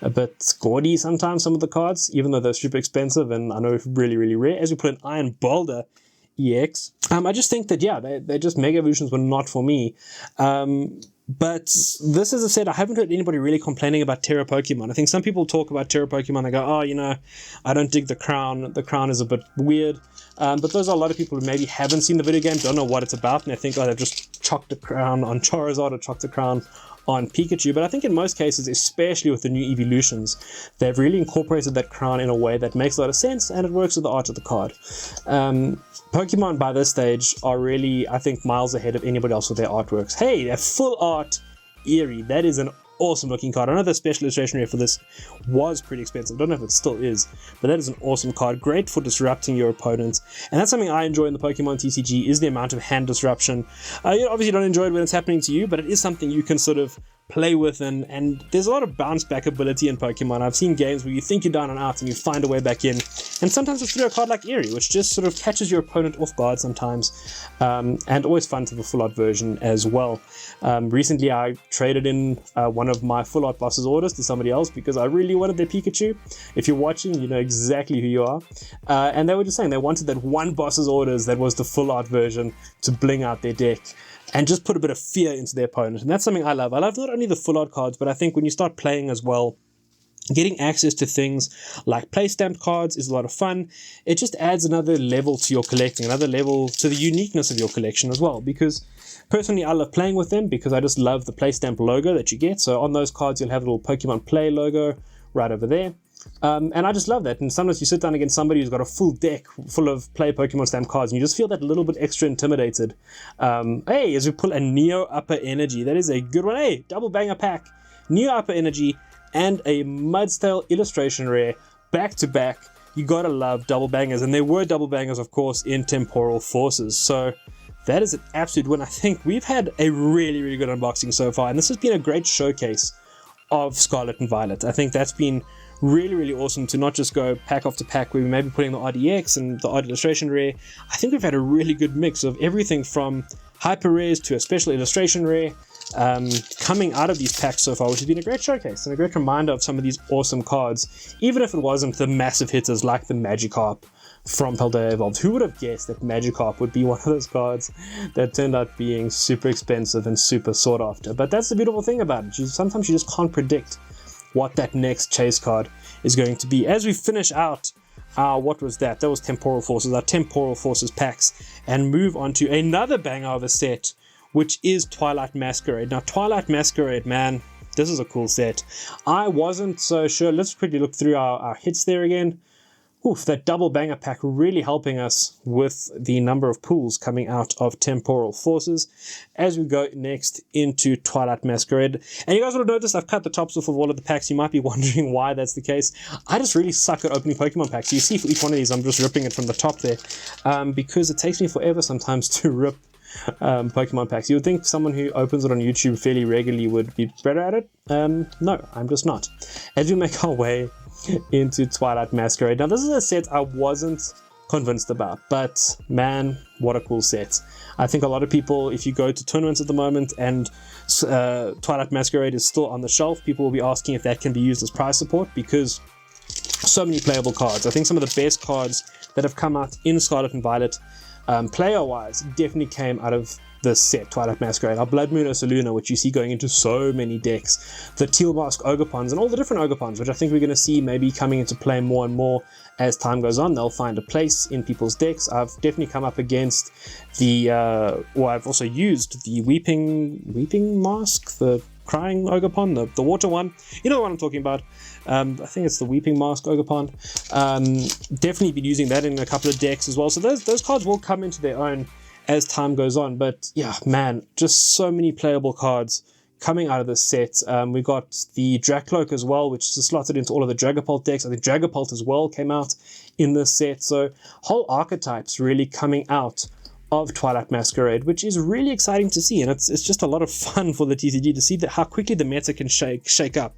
a bit gaudy sometimes, some of the cards, even though they're super expensive and I know really, really rare. As we put an Iron Boulder EX, I just think that, yeah, they just Mega Evolutions were not for me. But this, as I said, I haven't heard anybody really complaining about Terra Pokemon. I think some people talk about Terra Pokemon, they go, oh, you know, I don't dig the crown. The crown is a bit weird. But those are a lot of people who maybe haven't seen the video game, don't know what it's about, and they think, oh, they've just chocked the crown on Charizard or chocked the crown on Pikachu. But I think in most cases, especially with the new evolutions, they've really incorporated that crown in a way that makes a lot of sense, and it works with the art of the card. Pokemon by this stage are really, I think, miles ahead of anybody else with their artworks. Hey, they're full art Eerie. That is an awesome looking card. I know the special illustration rare for this was pretty expensive. I don't know if it still is, but that is an awesome card. Great for disrupting your opponent. And that's something I enjoy in the Pokemon TCG, is the amount of hand disruption. You obviously don't enjoy it when it's happening to you, but it is something you can sort of play with, and there's a lot of bounce back ability in Pokemon. I've seen games where you think you're down and out and you find a way back in, and sometimes it's through a card like Eerie, which just sort of catches your opponent off guard sometimes, and always fun to have a full art version as well. Recently I traded in one of my full art boss's orders to somebody else because I really wanted their Pikachu. If you're watching, you know exactly who you are, and they were just saying they wanted that one boss's orders that was the full art version to bling out their deck and just put a bit of fear into their opponent. And that's something I love. I love not only the full art cards, but I think when you start playing as well, getting access to things like play stamped cards is a lot of fun. It just adds another level to your collecting, another level to the uniqueness of your collection as well. Because personally, I love playing with them because I just love the play stamp logo that you get. So on those cards, you'll have a little Pokemon Play logo right over there. And I just love that. And sometimes you sit down against somebody who's got a full deck full of play Pokemon stamp cards, and you just feel that little bit extra intimidated. Hey, as we pull a Neo Upper Energy, that is a good one. Hey, double banger pack, Neo Upper Energy, and a Mudstail illustration rare back to back. You gotta love double bangers, and there were double bangers, of course, in Temporal Forces. So that is an absolute win. I think we've had a really, really good unboxing so far, and this has been a great showcase of Scarlet and Violet. I think that's been really, really awesome to not just go pack after pack where we may be putting the RDX and the odd illustration rare. I think we've had a really good mix of everything from hyper rares to a special illustration rare coming out of these packs so far, which has been a great showcase and a great reminder of some of these awesome cards, even if it wasn't the massive hitters like the Magikarp from Paldea Evolved. Who would have guessed that Magikarp would be one of those cards that turned out being super expensive and super sought after? But that's the beautiful thing about it. Sometimes you just can't predict what that next chase card is going to be. As we finish out our, what was that? That was Temporal Forces, our Temporal Forces packs, and move on to another banger of a set, which is Twilight Masquerade. Now, Twilight Masquerade, man, this is a cool set. I wasn't so sure. Let's quickly look through our hits there again. Oof, that double banger pack really helping us with the number of pulls coming out of Temporal Forces as we go next into Twilight Masquerade. And you guys would have noticed I've cut the tops off of all of the packs. You might be wondering why that's the case. I just really suck at opening Pokemon packs. You see for each one of these I'm just ripping it from the top there because it takes me forever sometimes to rip Pokemon packs. You would think someone who opens it on YouTube fairly regularly would be better at it. No, I'm just not. As we make our way into Twilight Masquerade. Now, this is a set I wasn't convinced about, but man, what a cool set. I think a lot of people, if you go to tournaments at the moment and Twilight Masquerade is still on the shelf, people will be asking if that can be used as prize support because so many playable cards. I think some of the best cards that have come out in Scarlet and Violet player-wise definitely came out of the set, Twilight Masquerade. Our Blood Moon Ursaluna, which you see going into so many decks, the Teal Mask Ogopons, and all the different Ogopons, which I think we're going to see maybe coming into play more and more as time goes on. They'll find a place in people's decks. I've definitely come up against the, I've also used the Weeping Mask, the Crying Ogopon, the water one. You know what I'm talking about. I think it's the Weeping Mask Ogopon. Definitely been using that in a couple of decks as well. So those cards will come into their own as time goes on. But yeah, man, just so many playable cards coming out of this set. We got the Dracloak as well, which is slotted into all of the Dragapult decks. I think Dragapult as well came out in this set. So whole archetypes really coming out of Twilight Masquerade, which is really exciting to see. And it's just a lot of fun for the TCG to see that how quickly the meta can shake up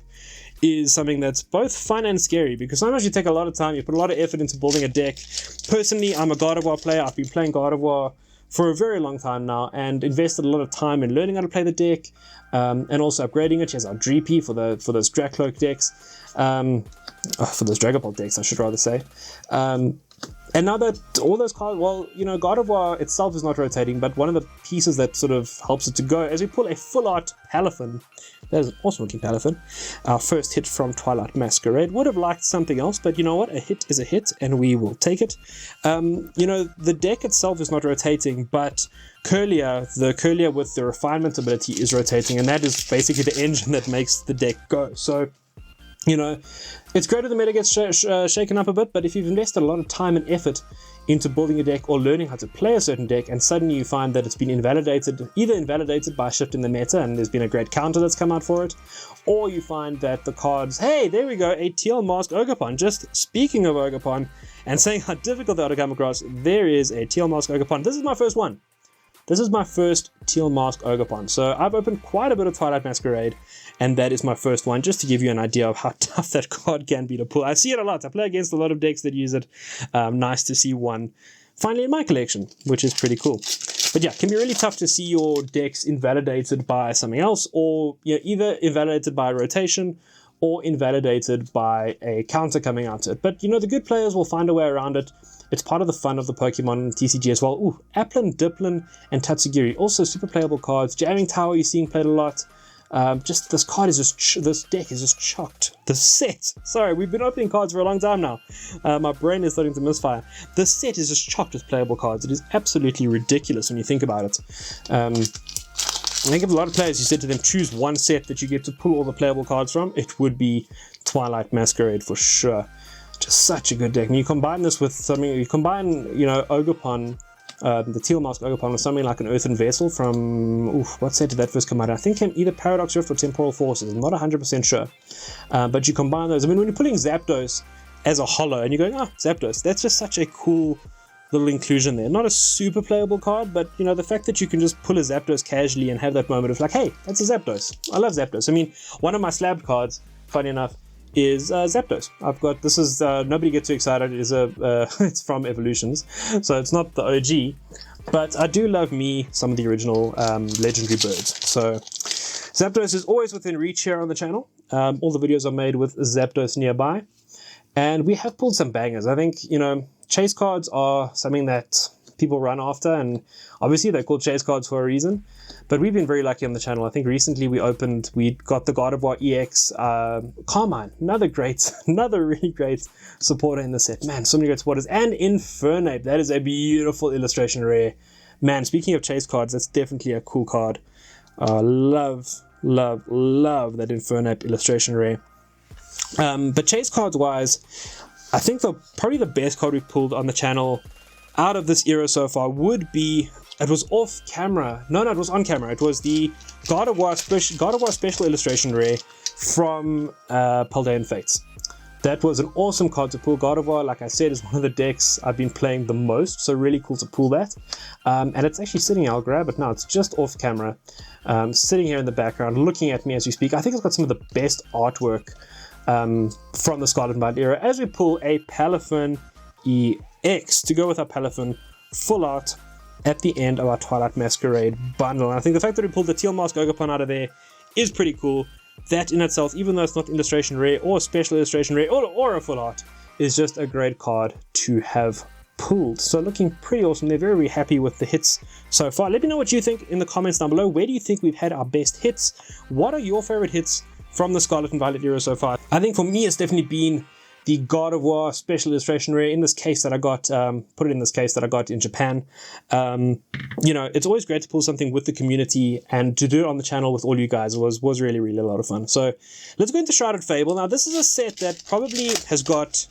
is something that's both fun and scary, because sometimes you take a lot of time, you put a lot of effort into building a deck. Personally, I'm a God of War player. I've been playing God of War for a very long time now and invested a lot of time in learning how to play the deck and also upgrading it. She has our GP for those Dracloak decks, for those Dragapult decks, I should rather say. And now that all those cards, well, you know, God of War itself is not rotating, but one of the pieces that sort of helps it to go, as we pull a full art Palafin. That is an awesome looking Palafin. Our first hit from Twilight Masquerade. Would have liked something else, but you know what? A hit is a hit, and we will take it. You know, the deck itself is not rotating, but the Curlier with the refinement ability is rotating, and that is basically the engine that makes the deck go. So You know, it's great if the meta gets shaken up a bit, but if you've invested a lot of time and effort into building a deck or learning how to play a certain deck, and suddenly you find that it's been either invalidated by a shift in the meta and there's been a great counter that's come out for it, or you find that the cards, hey, there we go, a Teal Mask Ogerpon. Just speaking of Ogerpon and saying how difficult they are to come across, there is a Teal Mask Ogerpon. This is my first one. This is my first Teal Mask Ogerpon. So I've opened quite a bit of Twilight Masquerade, and that is my first one, just to give you an idea of how tough that card can be to pull. I see it a lot. I play against a lot of decks that use it. Nice to see one finally in my collection, which is pretty cool. But yeah, it can be really tough to see your decks invalidated by something else, or either invalidated by a rotation or invalidated by a counter coming out to it. But the good players will find a way around it. It's part of the fun of the Pokemon TCG as well. Ooh, Applin, Diplin, and Tatsugiri. Also super playable cards. Jamming Tower you're seeing played a lot. Just this card is this deck is just chocked. The set. Sorry, we've been opening cards for a long time now. My brain is starting to misfire. The set is just chocked with playable cards. It is absolutely ridiculous when you think about it. I think if a lot of players, you said to them, choose one set that you get to pull all the playable cards from, it would be Twilight Masquerade for sure. Just such a good deck. I mean, you combine this with something, Ogerpon, the Teal Mask Ogerpon with something like an Earthen Vessel from, what set did that first come out? I think came either Paradox Rift or Temporal Forces. I'm not 100% sure. But you combine those. I mean, when you're pulling Zapdos as a holo and you're going, Zapdos, that's just such a cool little inclusion there. Not a super playable card, but the fact that you can just pull a Zapdos casually and have that moment of like, hey, that's a Zapdos. I love Zapdos. I mean, one of my slab cards, funny enough, is Zapdos. I've got, this is, nobody gets too excited, it is it's from Evolutions, so it's not the OG, but I do love some of the original legendary birds. So Zapdos is always within reach here on the channel. All the videos are made with Zapdos nearby, and we have pulled some bangers. I think, chase cards are something that people run after, and obviously they're called chase cards for a reason. But we've been very lucky on the channel. I think recently we got the God of War EX, Carmine, another really great supporter in the set. Man, so many great supporters. And Infernape, that is a beautiful illustration rare. Man, speaking of chase cards, that's definitely a cool card. Love that Infernape illustration rare. But chase cards wise, I think probably the best card we've pulled on the channel out of this era so far would be, it was off camera. No, it was on camera. It was the God of War Special Illustration Rare from Paldean Fates. That was an awesome card to pull. God of War, like I said, is one of the decks I've been playing the most, so really cool to pull that. And it's actually sitting here. I'll grab it now. It's just off camera, sitting here in the background, looking at me as we speak. I think it's got some of the best artwork from the Scarlet and Violet era. As we pull a Palafin EX to go with our Palafin full art at the end of our Twilight Masquerade bundle. And I think the fact that we pulled the Teal Mask Ogerpon out of there is pretty cool. That in itself, even though it's not illustration rare or special illustration rare or a full art, is just a great card to have pulled. So looking pretty awesome. They're very, very happy with the hits so far. Let me know what you think in the comments down below. Where do you think we've had our best hits? What are your favorite hits from the Scarlet and Violet era so far? I think for me it's definitely been the God of War Special Illustration Rare in this case that I got, put it in this case that I got in Japan. It's always great to pull something with the community, and to do it on the channel with all you guys was really, really a lot of fun. So let's go into Shrouded Fable. Now this is a set that probably has got,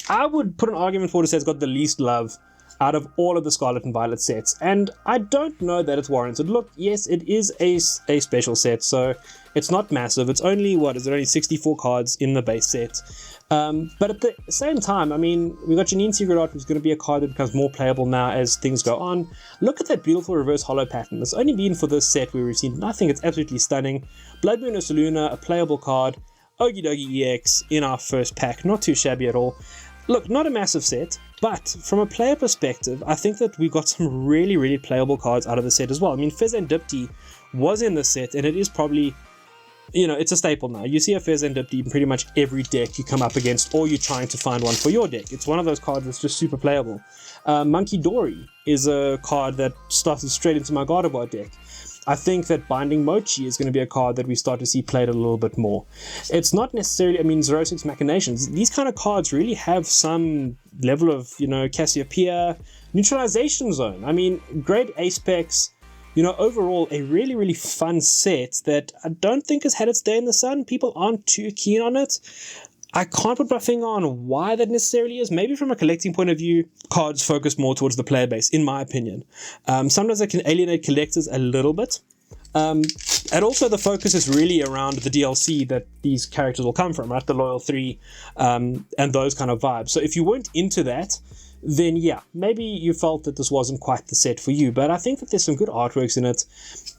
I would put an argument for to say it's got the least love out of all of the Scarlet and Violet sets, and I don't know that it's warranted. Look, yes, it is a special set, so it's not massive. It's only, only 64 cards in the base set. But at the same time, I mean, we got Janine Secret Art, who's going to be a card that becomes more playable now as things go on. Look at that beautiful reverse holo pattern. It's only been for this set where we've seen nothing. It's absolutely stunning. Blood Moon Ursaluna, a playable card. Ogie Dogie EX in our first pack. Not too shabby at all. Look, not a massive set, but from a player perspective, I think that we got some really, really playable cards out of the set as well. I mean, Fez and Dipty was in the set, and it is probably, it's a staple now. You see a Fez and Dipty in pretty much every deck you come up against, or you're trying to find one for your deck. It's one of those cards that's just super playable. Monkey Dory is a card that started straight into my God of War deck. I think that Binding Mochi is going to be a card that we start to see played a little bit more. It's not necessarily, Xerosic's Machinations. These kind of cards really have some level of, Cassiopeia, Neutralization Zone. I mean, great Ace Specs, overall a really, really fun set that I don't think has had its day in the sun. People aren't too keen on it. I can't put my finger on why that necessarily is. Maybe from a collecting point of view, cards focus more towards the player base, in my opinion. Sometimes they can alienate collectors a little bit. And also the focus is really around the DLC that these characters will come from, right? The Loyal 3 and those kind of vibes. So if you weren't into that, then yeah, maybe you felt that this wasn't quite the set for you. But I think that there's some good artworks in it.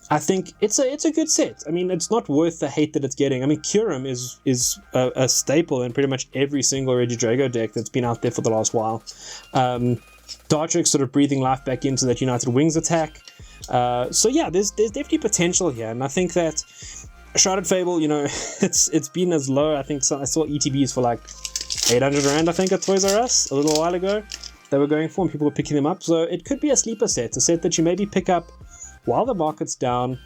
I think it's a good set. I mean, it's not worth the hate that it's getting. I mean, Kyurem is a staple in pretty much every single Regidrago deck that's been out there for the last while. Dartrix sort of breathing life back into that United Wings attack. So yeah, there's definitely potential here, and I think that Shrouded Fable, it's been as low. I think I saw ETBs for like 800 Rand, I think, at Toys R Us a little while ago. They were going for, and people were picking them up. So it could be a sleeper set, a set that you maybe pick up while the market's down,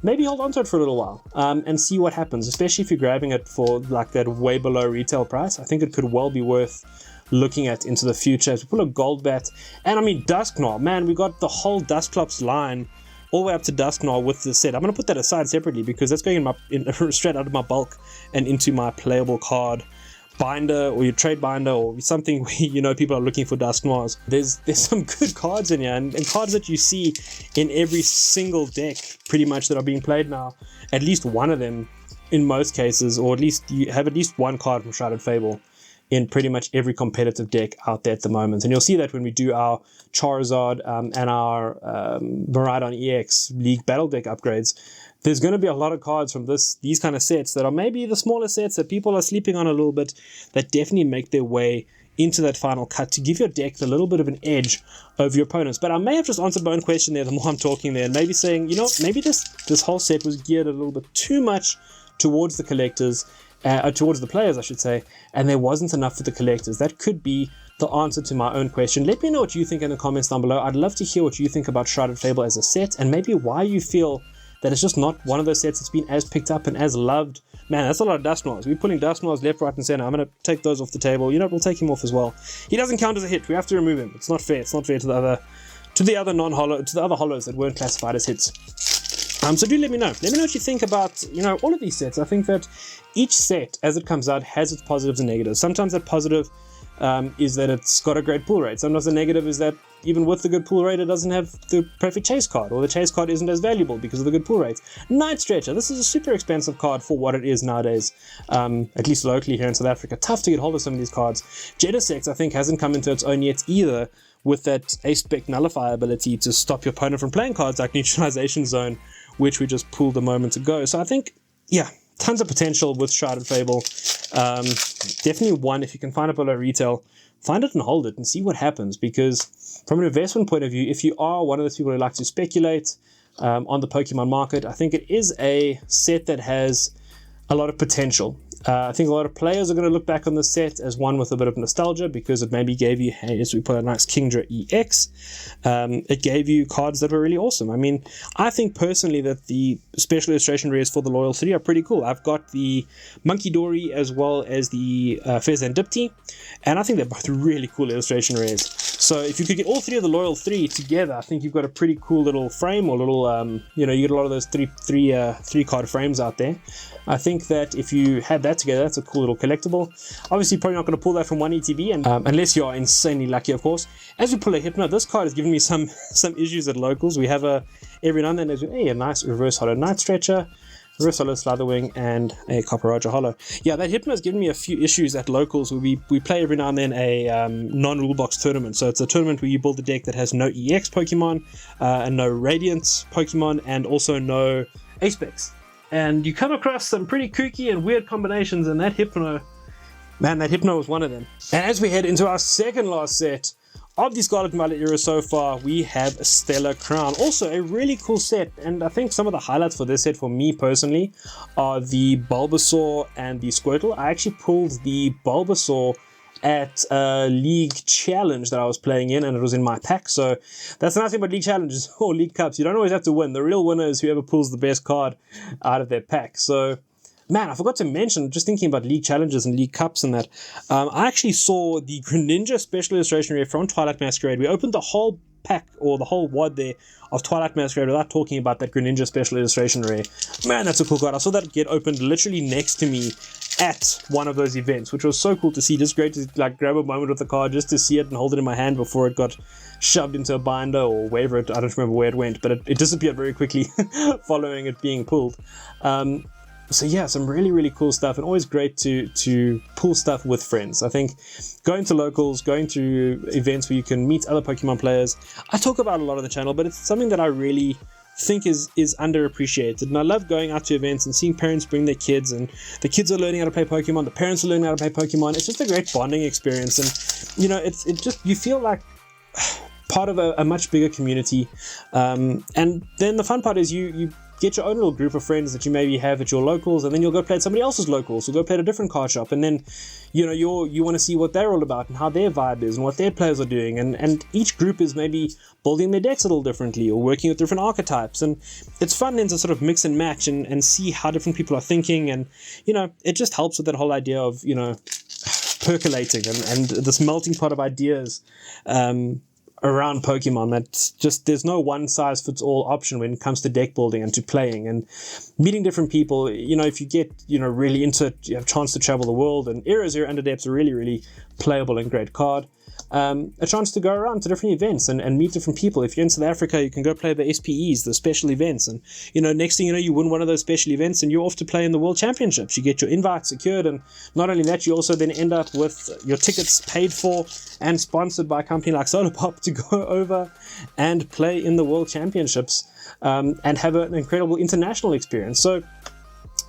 maybe hold on to it for a little while, and see what happens, especially if you're grabbing it for like that way below retail price. I think it could well be worth looking at into the future as we pull a Goldbat. And I mean, Dusknoir, man, we got the whole Dusclops line all the way up to Dusknoir with the set. I'm going to put that aside separately because that's going straight out of my bulk and into my playable card binder or your trade binder or something where people are looking for Dusknoirs. There's some good cards in here and cards that you see in every single deck pretty much that are being played now. At least one of them in most cases, or at least you have at least one card from Shrouded Fable in pretty much every competitive deck out there at the moment. And you'll see that when we do our Charizard and our Miraidon EX League Battle Deck upgrades. There's going to be a lot of cards from these kind of sets that are maybe the smaller sets that people are sleeping on a little bit, that definitely make their way into that final cut to give your deck a little bit of an edge over your opponents. But I may have just answered my own question there the more I'm talking there, and maybe saying, maybe this whole set was geared a little bit too much towards the collectors, towards the players, I should say, and there wasn't enough for the collectors. That could be the answer to my own question. Let me know what you think in the comments down below. I'd love to hear what you think about Shrouded Fable as a set, and maybe why you feel that it's just not one of those sets that's been as picked up and as loved. Man, that's a lot of Dusknoirs. We're pulling Dusknoirs left, right, and center. I'm going to take those off the table. We'll take him off as well. He doesn't count as a hit. We have to remove him. It's not fair. It's not fair to the other hollows that weren't classified as hits. So do let me know. Let me know what you think about, all of these sets. I think that each set, as it comes out, has its positives and negatives. Sometimes that positive is that it's got a great pull rate. Sometimes the negative is that even with the good pull rate, it doesn't have the perfect chase card, or the chase card isn't as valuable because of the good pull rate. Night Stretcher, this is a super expensive card for what it is nowadays, at least locally here in South Africa. Tough to get hold of some of these cards. Jedisex, I think, hasn't come into its own yet either, with that Ace-Spec Nullify ability to stop your opponent from playing cards like Neutralization Zone, which we just pulled a moment ago. So I think, yeah, tons of potential with Shrouded Fable. Definitely one, if you can find it below retail, find it and hold it and see what happens, because from an investment point of view, if you are one of those people who like to speculate on the Pokemon market, I think it is a set that has a lot of potential. I think a lot of players are going to look back on the set as one with a bit of nostalgia, because it maybe gave you, hey, as we put a nice Kingdra EX, it gave you cards that were really awesome. I mean, I think personally that the special illustration rares for the Loyal 3 are pretty cool. I've got the Monkey Dory as well as the Fezandipti, and I think they're both really cool illustration rares. So if you could get all three of the Loyal 3 together, I think you've got a pretty cool little frame, or little, you get a lot of those three card frames out there. I think that if you had that together, that's a cool little collectible. Obviously, probably not going to pull that from one ETB, and unless you are insanely lucky, of course. As we pull a Hypno, this card has given me some issues at locals. We have every now and then there's a nice reverse hollow Night Stretcher, reverse hollow Slitherwing, and a Copper Roger hollow. Yeah, that Hypno has given me a few issues at locals where we play every now and then a non-rule box tournament. So it's a tournament where you build a deck that has no EX Pokemon, and no Radiant Pokemon, and also no Ace-Specs. And you come across some pretty kooky and weird combinations, and that Hypno was one of them. And as we head into our second last set of the Scarlet and Violet Era so far, we have Stellar Crown. Also a really cool set, and I think some of the highlights for this set for me personally are the Bulbasaur and the Squirtle. I actually pulled the Bulbasaur at a League Challenge that I was playing in, and it was in my pack. So that's the nice thing about League Challenges or League Cups. You don't always have to win. The real winner is whoever pulls the best card out of their pack. So, man, I forgot to mention, just thinking about League Challenges and League Cups and that, I actually saw the Greninja Special Illustration Rare from Twilight Masquerade. We opened the whole pack or the whole wad there of Twilight Masquerade without talking about that Greninja special illustration rare. Man, that's a cool card. I saw that get opened literally next to me at one of those events, which was so cool to see. Just great to like grab a moment with the card just to see it and hold it in my hand before it got shoved into a binder or wherever I don't remember where it went, but it disappeared very quickly following it being pulled. So yeah, some really, really cool stuff, and always great to pull stuff with friends. I think going to locals, going to events where you can meet other Pokemon players, I talk about a lot on the channel, but it's something that I really think is underappreciated. And I love going out to events and seeing parents bring their kids, and the kids are learning how to play Pokemon, the parents are learning how to play Pokemon. It's just a great bonding experience, and you know, it just, you feel like part of a much bigger community. And then the fun part is you get your own little group of friends that you maybe have at your locals, and then you'll go play at somebody else's locals, or go play at a different card shop, and then you know you want to see what they're all about and how their vibe is and what their players are doing, and each group is maybe building their decks a little differently or working with different archetypes, and it's fun then to sort of mix and match and see how different people are thinking, and you know, it just helps with that whole idea of, you know, percolating and this melting pot of ideas around Pokemon. That's just, there's no one size fits all option when it comes to deck building and to playing and meeting different people. You know, if you get, you know, really into it, you have a chance to travel the world, and Era Zero Underdepth's a really, really playable and great card. A chance to go around to different events and meet different people. If you're in South Africa, you can go play the SPEs, the special events, and you know, next thing you know, you win one of those special events and you're off to play in the World Championships. You get your invite secured, and not only that, you also then end up with your tickets paid for and sponsored by a company like Solarpop to go over and play in the World Championships, and have an incredible international experience. So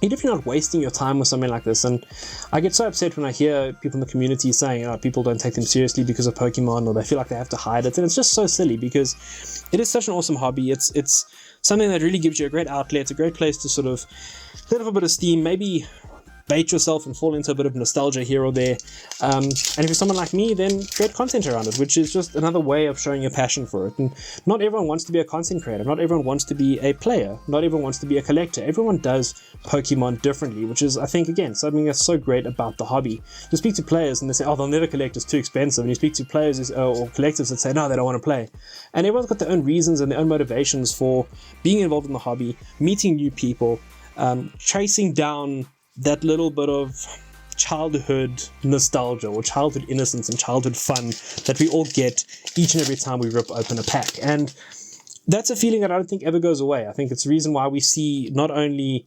even if you're not wasting your time with something like this, and I get so upset when I hear people in the community saying, oh, people don't take them seriously because of Pokemon, or they feel like they have to hide it, and it's just so silly, because it is such an awesome hobby. It's something that really gives you a great outlet, a great place to sort of let off a bit of steam, maybe bait yourself and fall into a bit of nostalgia here or there, and if you're someone like me, then create content around it, which is just another way of showing your passion for it. And not everyone wants to be a content creator, not everyone wants to be a player, not everyone wants to be a collector. Everyone does Pokemon differently, which is, I think, again, something that's so great about the hobby. You speak to players and they say, oh, they'll never collect, it's too expensive, and you speak to players or collectors that say, no, they don't want to play. And everyone's got their own reasons and their own motivations for being involved in the hobby, meeting new people, chasing down that little bit of childhood nostalgia or childhood innocence and childhood fun that we all get each and every time we rip open a pack. And that's a feeling that I don't think ever goes away. I think it's the reason why we see not only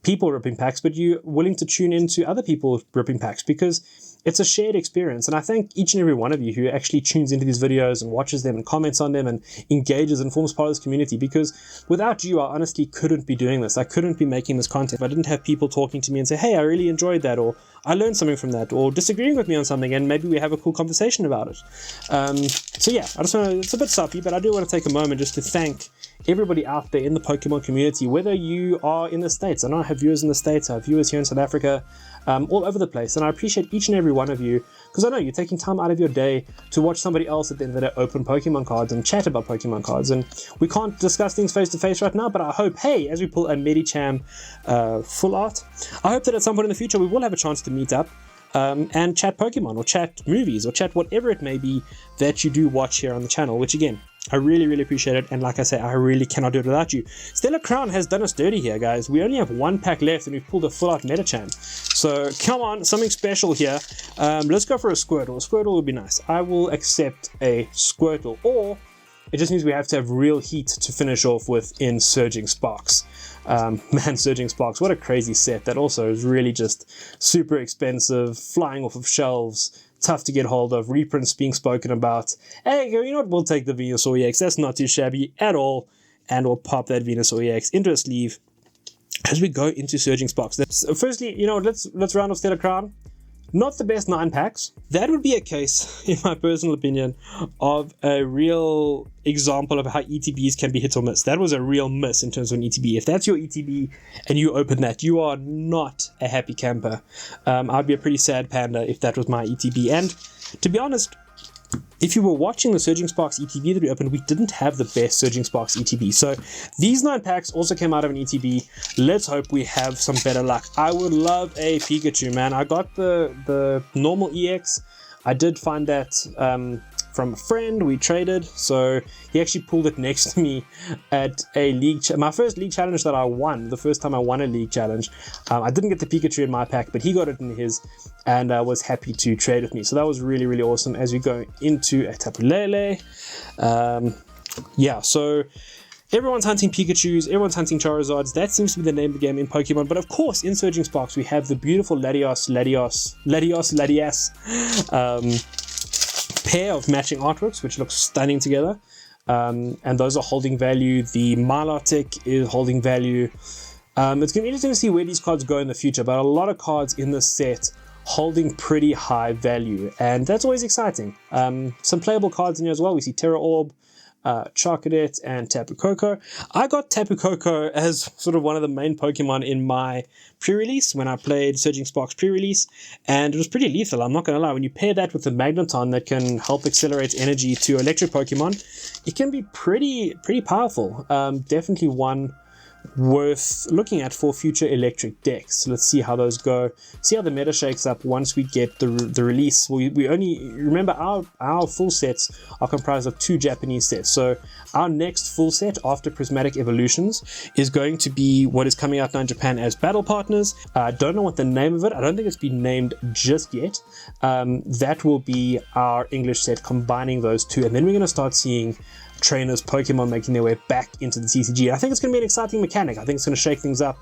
people ripping packs, but you're willing to tune into other people ripping packs, because it's a shared experience. And I thank each and every one of you who actually tunes into these videos and watches them and comments on them and engages and forms part of this community, because without you, I honestly couldn't be doing this. I couldn't be making this content if I didn't have people talking to me and say, hey, I really enjoyed that, or I learned something from that, or disagreeing with me on something, and maybe we have a cool conversation about it. So yeah, I just want to, it's a bit soppy, but I do want to take a moment just to thank everybody out there in the Pokemon community, whether you are in the States. I know I have viewers in the States, I have viewers here in South Africa, all over the place, and I appreciate each and every one of you, because I know you're taking time out of your day to watch somebody else at the end of the day open Pokemon cards and chat about Pokemon cards. And we can't discuss things face to face right now, but I hope, hey, as we pull a Medicham full art, I hope that at some point in the future we will have a chance to meet up and chat Pokemon, or chat movies, or chat whatever it may be that you do watch here on the channel, which again, I really, really appreciate it, and like I say, I really cannot do it without you. Stellar Crown has done us dirty here, guys. We only have one pack left, and we've pulled a full-out Medicham. So, come on, something special here. Let's go for a Squirtle. A Squirtle would be nice. I will accept a Squirtle, or it just means we have to have real heat to finish off with in Surging Sparks. Man, Surging Sparks, what a crazy set. That also is really just super expensive, flying off of shelves, tough to get hold of, reprints being spoken about. Hey, you know what, we'll take the Venusaur EX, that's not too shabby at all, and we'll pop that Venusaur EX into a sleeve as we go into Surging Sparks. Firstly, you know, let's round off Stellar Crown. Not the best 9 packs. That would be a case, in my personal opinion, of a real example of how ETBs can be hit or miss. That was a real miss in terms of an ETB. If that's your ETB and you open that, you are not a happy camper. I'd be a pretty sad panda if that was my ETB. And to be honest, if you were watching the Surging Sparks ETB that we opened, we didn't have the best Surging Sparks ETB. So these 9 packs also came out of an ETB. Let's hope we have some better luck. I would love a Pikachu, man. I got the normal EX. I did find that from a friend. We traded, so he actually pulled it next to me at a league, my first league challenge that I won, the first time I won a league challenge. I didn't get the Pikachu in my pack, but he got it in his, and was happy to trade with me. So that was really, really awesome. As we go into a Tapu Lele, yeah, so everyone's hunting Pikachus, everyone's hunting Charizards. That seems to be the name of the game in Pokemon. But of course, in Surging Sparks, we have the beautiful Latias pair of matching artworks, which look stunning together. And those are holding value. The Milotic is holding value. It's going to be interesting to see where these cards go in the future, but a lot of cards in this set holding pretty high value, and that's always exciting. Some playable cards in here as well. We see Terra Orb, Charcadet, and Tapu Koko. I got Tapu Koko as sort of one of the main Pokemon in my pre-release when I played Surging Sparks pre-release, and it was pretty lethal, I'm not going to lie. When you pair that with the Magneton that can help accelerate energy to electric Pokemon, it can be pretty powerful. Definitely one worth looking at for future electric decks. Let's see how those go, see how the meta shakes up once we get the release. We only remember our full sets are comprised of 2 Japanese sets, so our next full set after Prismatic Evolutions is going to be what is coming out now in Japan as Battle Partners. I don't know what the name of it, I don't think it's been named just yet. That will be our English set combining those 2, and then we're going to start seeing trainers Pokemon making their way back into the TCG. I think it's going to be an exciting mechanic. I think it's going to shake things up.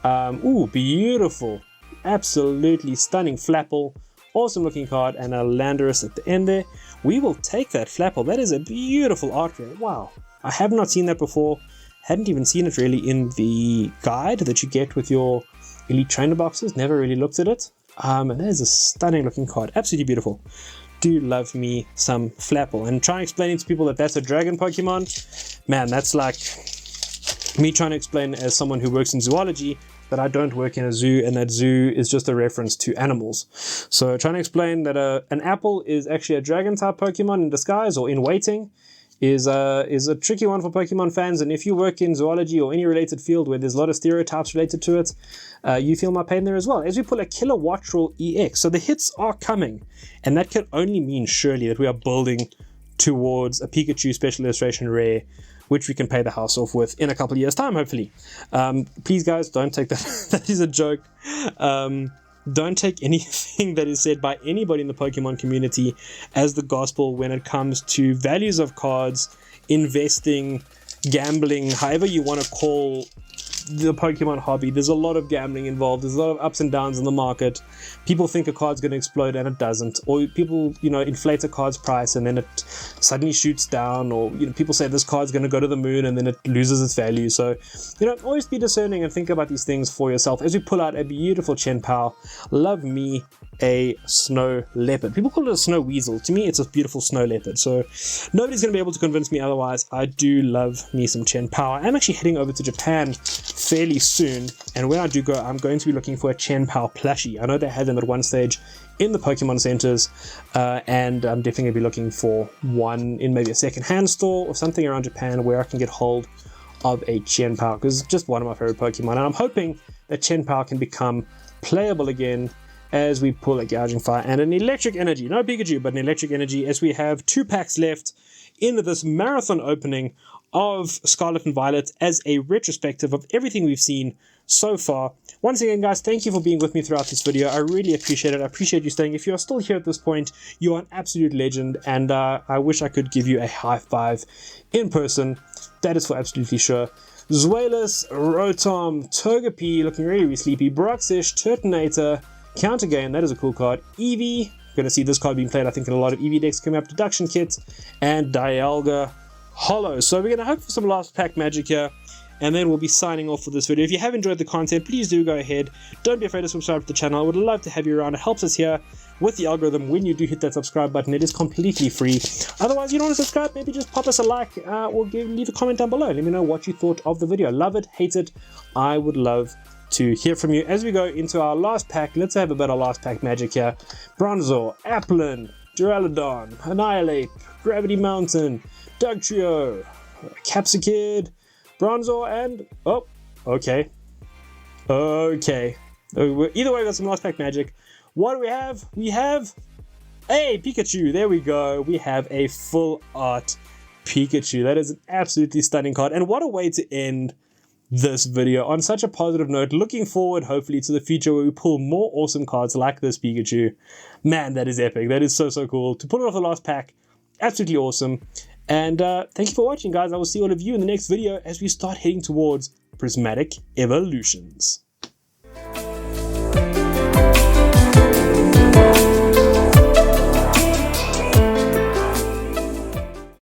Ooh, beautiful, absolutely stunning Flapple, awesome looking card, and a Landorus at the end there. We will take that Flapple. That is a beautiful artwork. Wow, I have not seen that before. Hadn't even seen it really in the guide that you get with your Elite Trainer boxes. Never really looked at it. And that is a stunning looking card, absolutely beautiful. Do love me some Flapple, and try explaining to people that that's a dragon Pokemon, man, that's like me trying to explain as someone who works in zoology that I don't work in a zoo, and that zoo is just a reference to animals. So trying to explain that an apple is actually a dragon type Pokemon in disguise or in waiting is a tricky one for Pokemon fans, and if you work in zoology or any related field where there's a lot of stereotypes related to it, you feel my pain there as well. As we pull a Killer Wattrel EX, so the hits are coming, and that can only mean surely that we are building towards a Pikachu Special Illustration Rare, which we can pay the house off with in a couple of years time, hopefully. Please guys, don't take that, that is a joke. Don't take anything that is said by anybody in the Pokemon community as the gospel when it comes to values of cards, investing, gambling, however you want to call the Pokemon hobby. There's a lot of gambling involved. There's a lot of ups and downs in the market. People think a card's going to explode and it doesn't, or people, inflate a card's price and then it suddenly shoots down, or people say this card's going to go to the moon and then it loses its value. So always be discerning and think about these things for yourself. As we pull out a beautiful Chen Pao, love me a snow leopard. People call it a snow weasel. To me, it's a beautiful snow leopard. So nobody's going to be able to convince me otherwise. I do love me some Chen Pao. I'm actually heading over to Japan fairly soon, and when I do go, I'm going to be looking for a Chen Pao plushie. I know they had them at one stage in the Pokemon centers, and I'm definitely going to be looking for one in maybe a second-hand store or something around Japan where I can get hold of a Chen Pao, because it's just one of my favorite Pokemon, and I'm hoping that Chen Pao can become playable again as we pull a Gouging Fire and an Electric Energy. No Pikachu, but an Electric Energy, as we have 2 packs left in this marathon opening of Scarlet and Violet as a retrospective of everything we've seen so far. Once again, guys, thank you for being with me throughout this video. I really appreciate it. I appreciate you staying. If you are still here at this point, you are an absolute legend, and I wish I could give you a high five in person. That is for absolutely sure. Zweilous, Rotom, Togepi, looking really, really sleepy, Bruxish, Turtonator, Counter Game, that is a cool card, Eevee, going to see this card being played I think in a lot of Eevee decks coming up, Deduction Kit, and Dialga Hollow. So we're going to hope for some last pack magic here, and then we'll be signing off for this video. If you have enjoyed the content, please do go ahead. Don't be afraid to subscribe to the channel. I would love to have you around. It helps us here with the algorithm when you do hit that subscribe button. It is completely free. Otherwise, you don't want to subscribe, maybe just pop us a like or leave a comment down below. Let me know what you thought of the video. Love it, hate it. I would love to hear from you. As we go into our last pack, let's have a bit of last pack magic here. Bronzor, Applin, Duraludon, Annihilate, Gravity Mountain, Dugtrio, Capsicid, Bronzor, and okay. Either way, we got some last pack magic. What do we have? We have Hey, Pikachu, there we go. We have a full art Pikachu. That is an absolutely stunning card. And what a way to end this video on such a positive note. Looking forward, hopefully, to the future where we pull more awesome cards like this Pikachu. Man, that is epic. That is so, so cool. To pull it off the last pack, absolutely awesome. And thank you for watching, guys. I will see all of you in the next video as we start heading towards Prismatic Evolutions.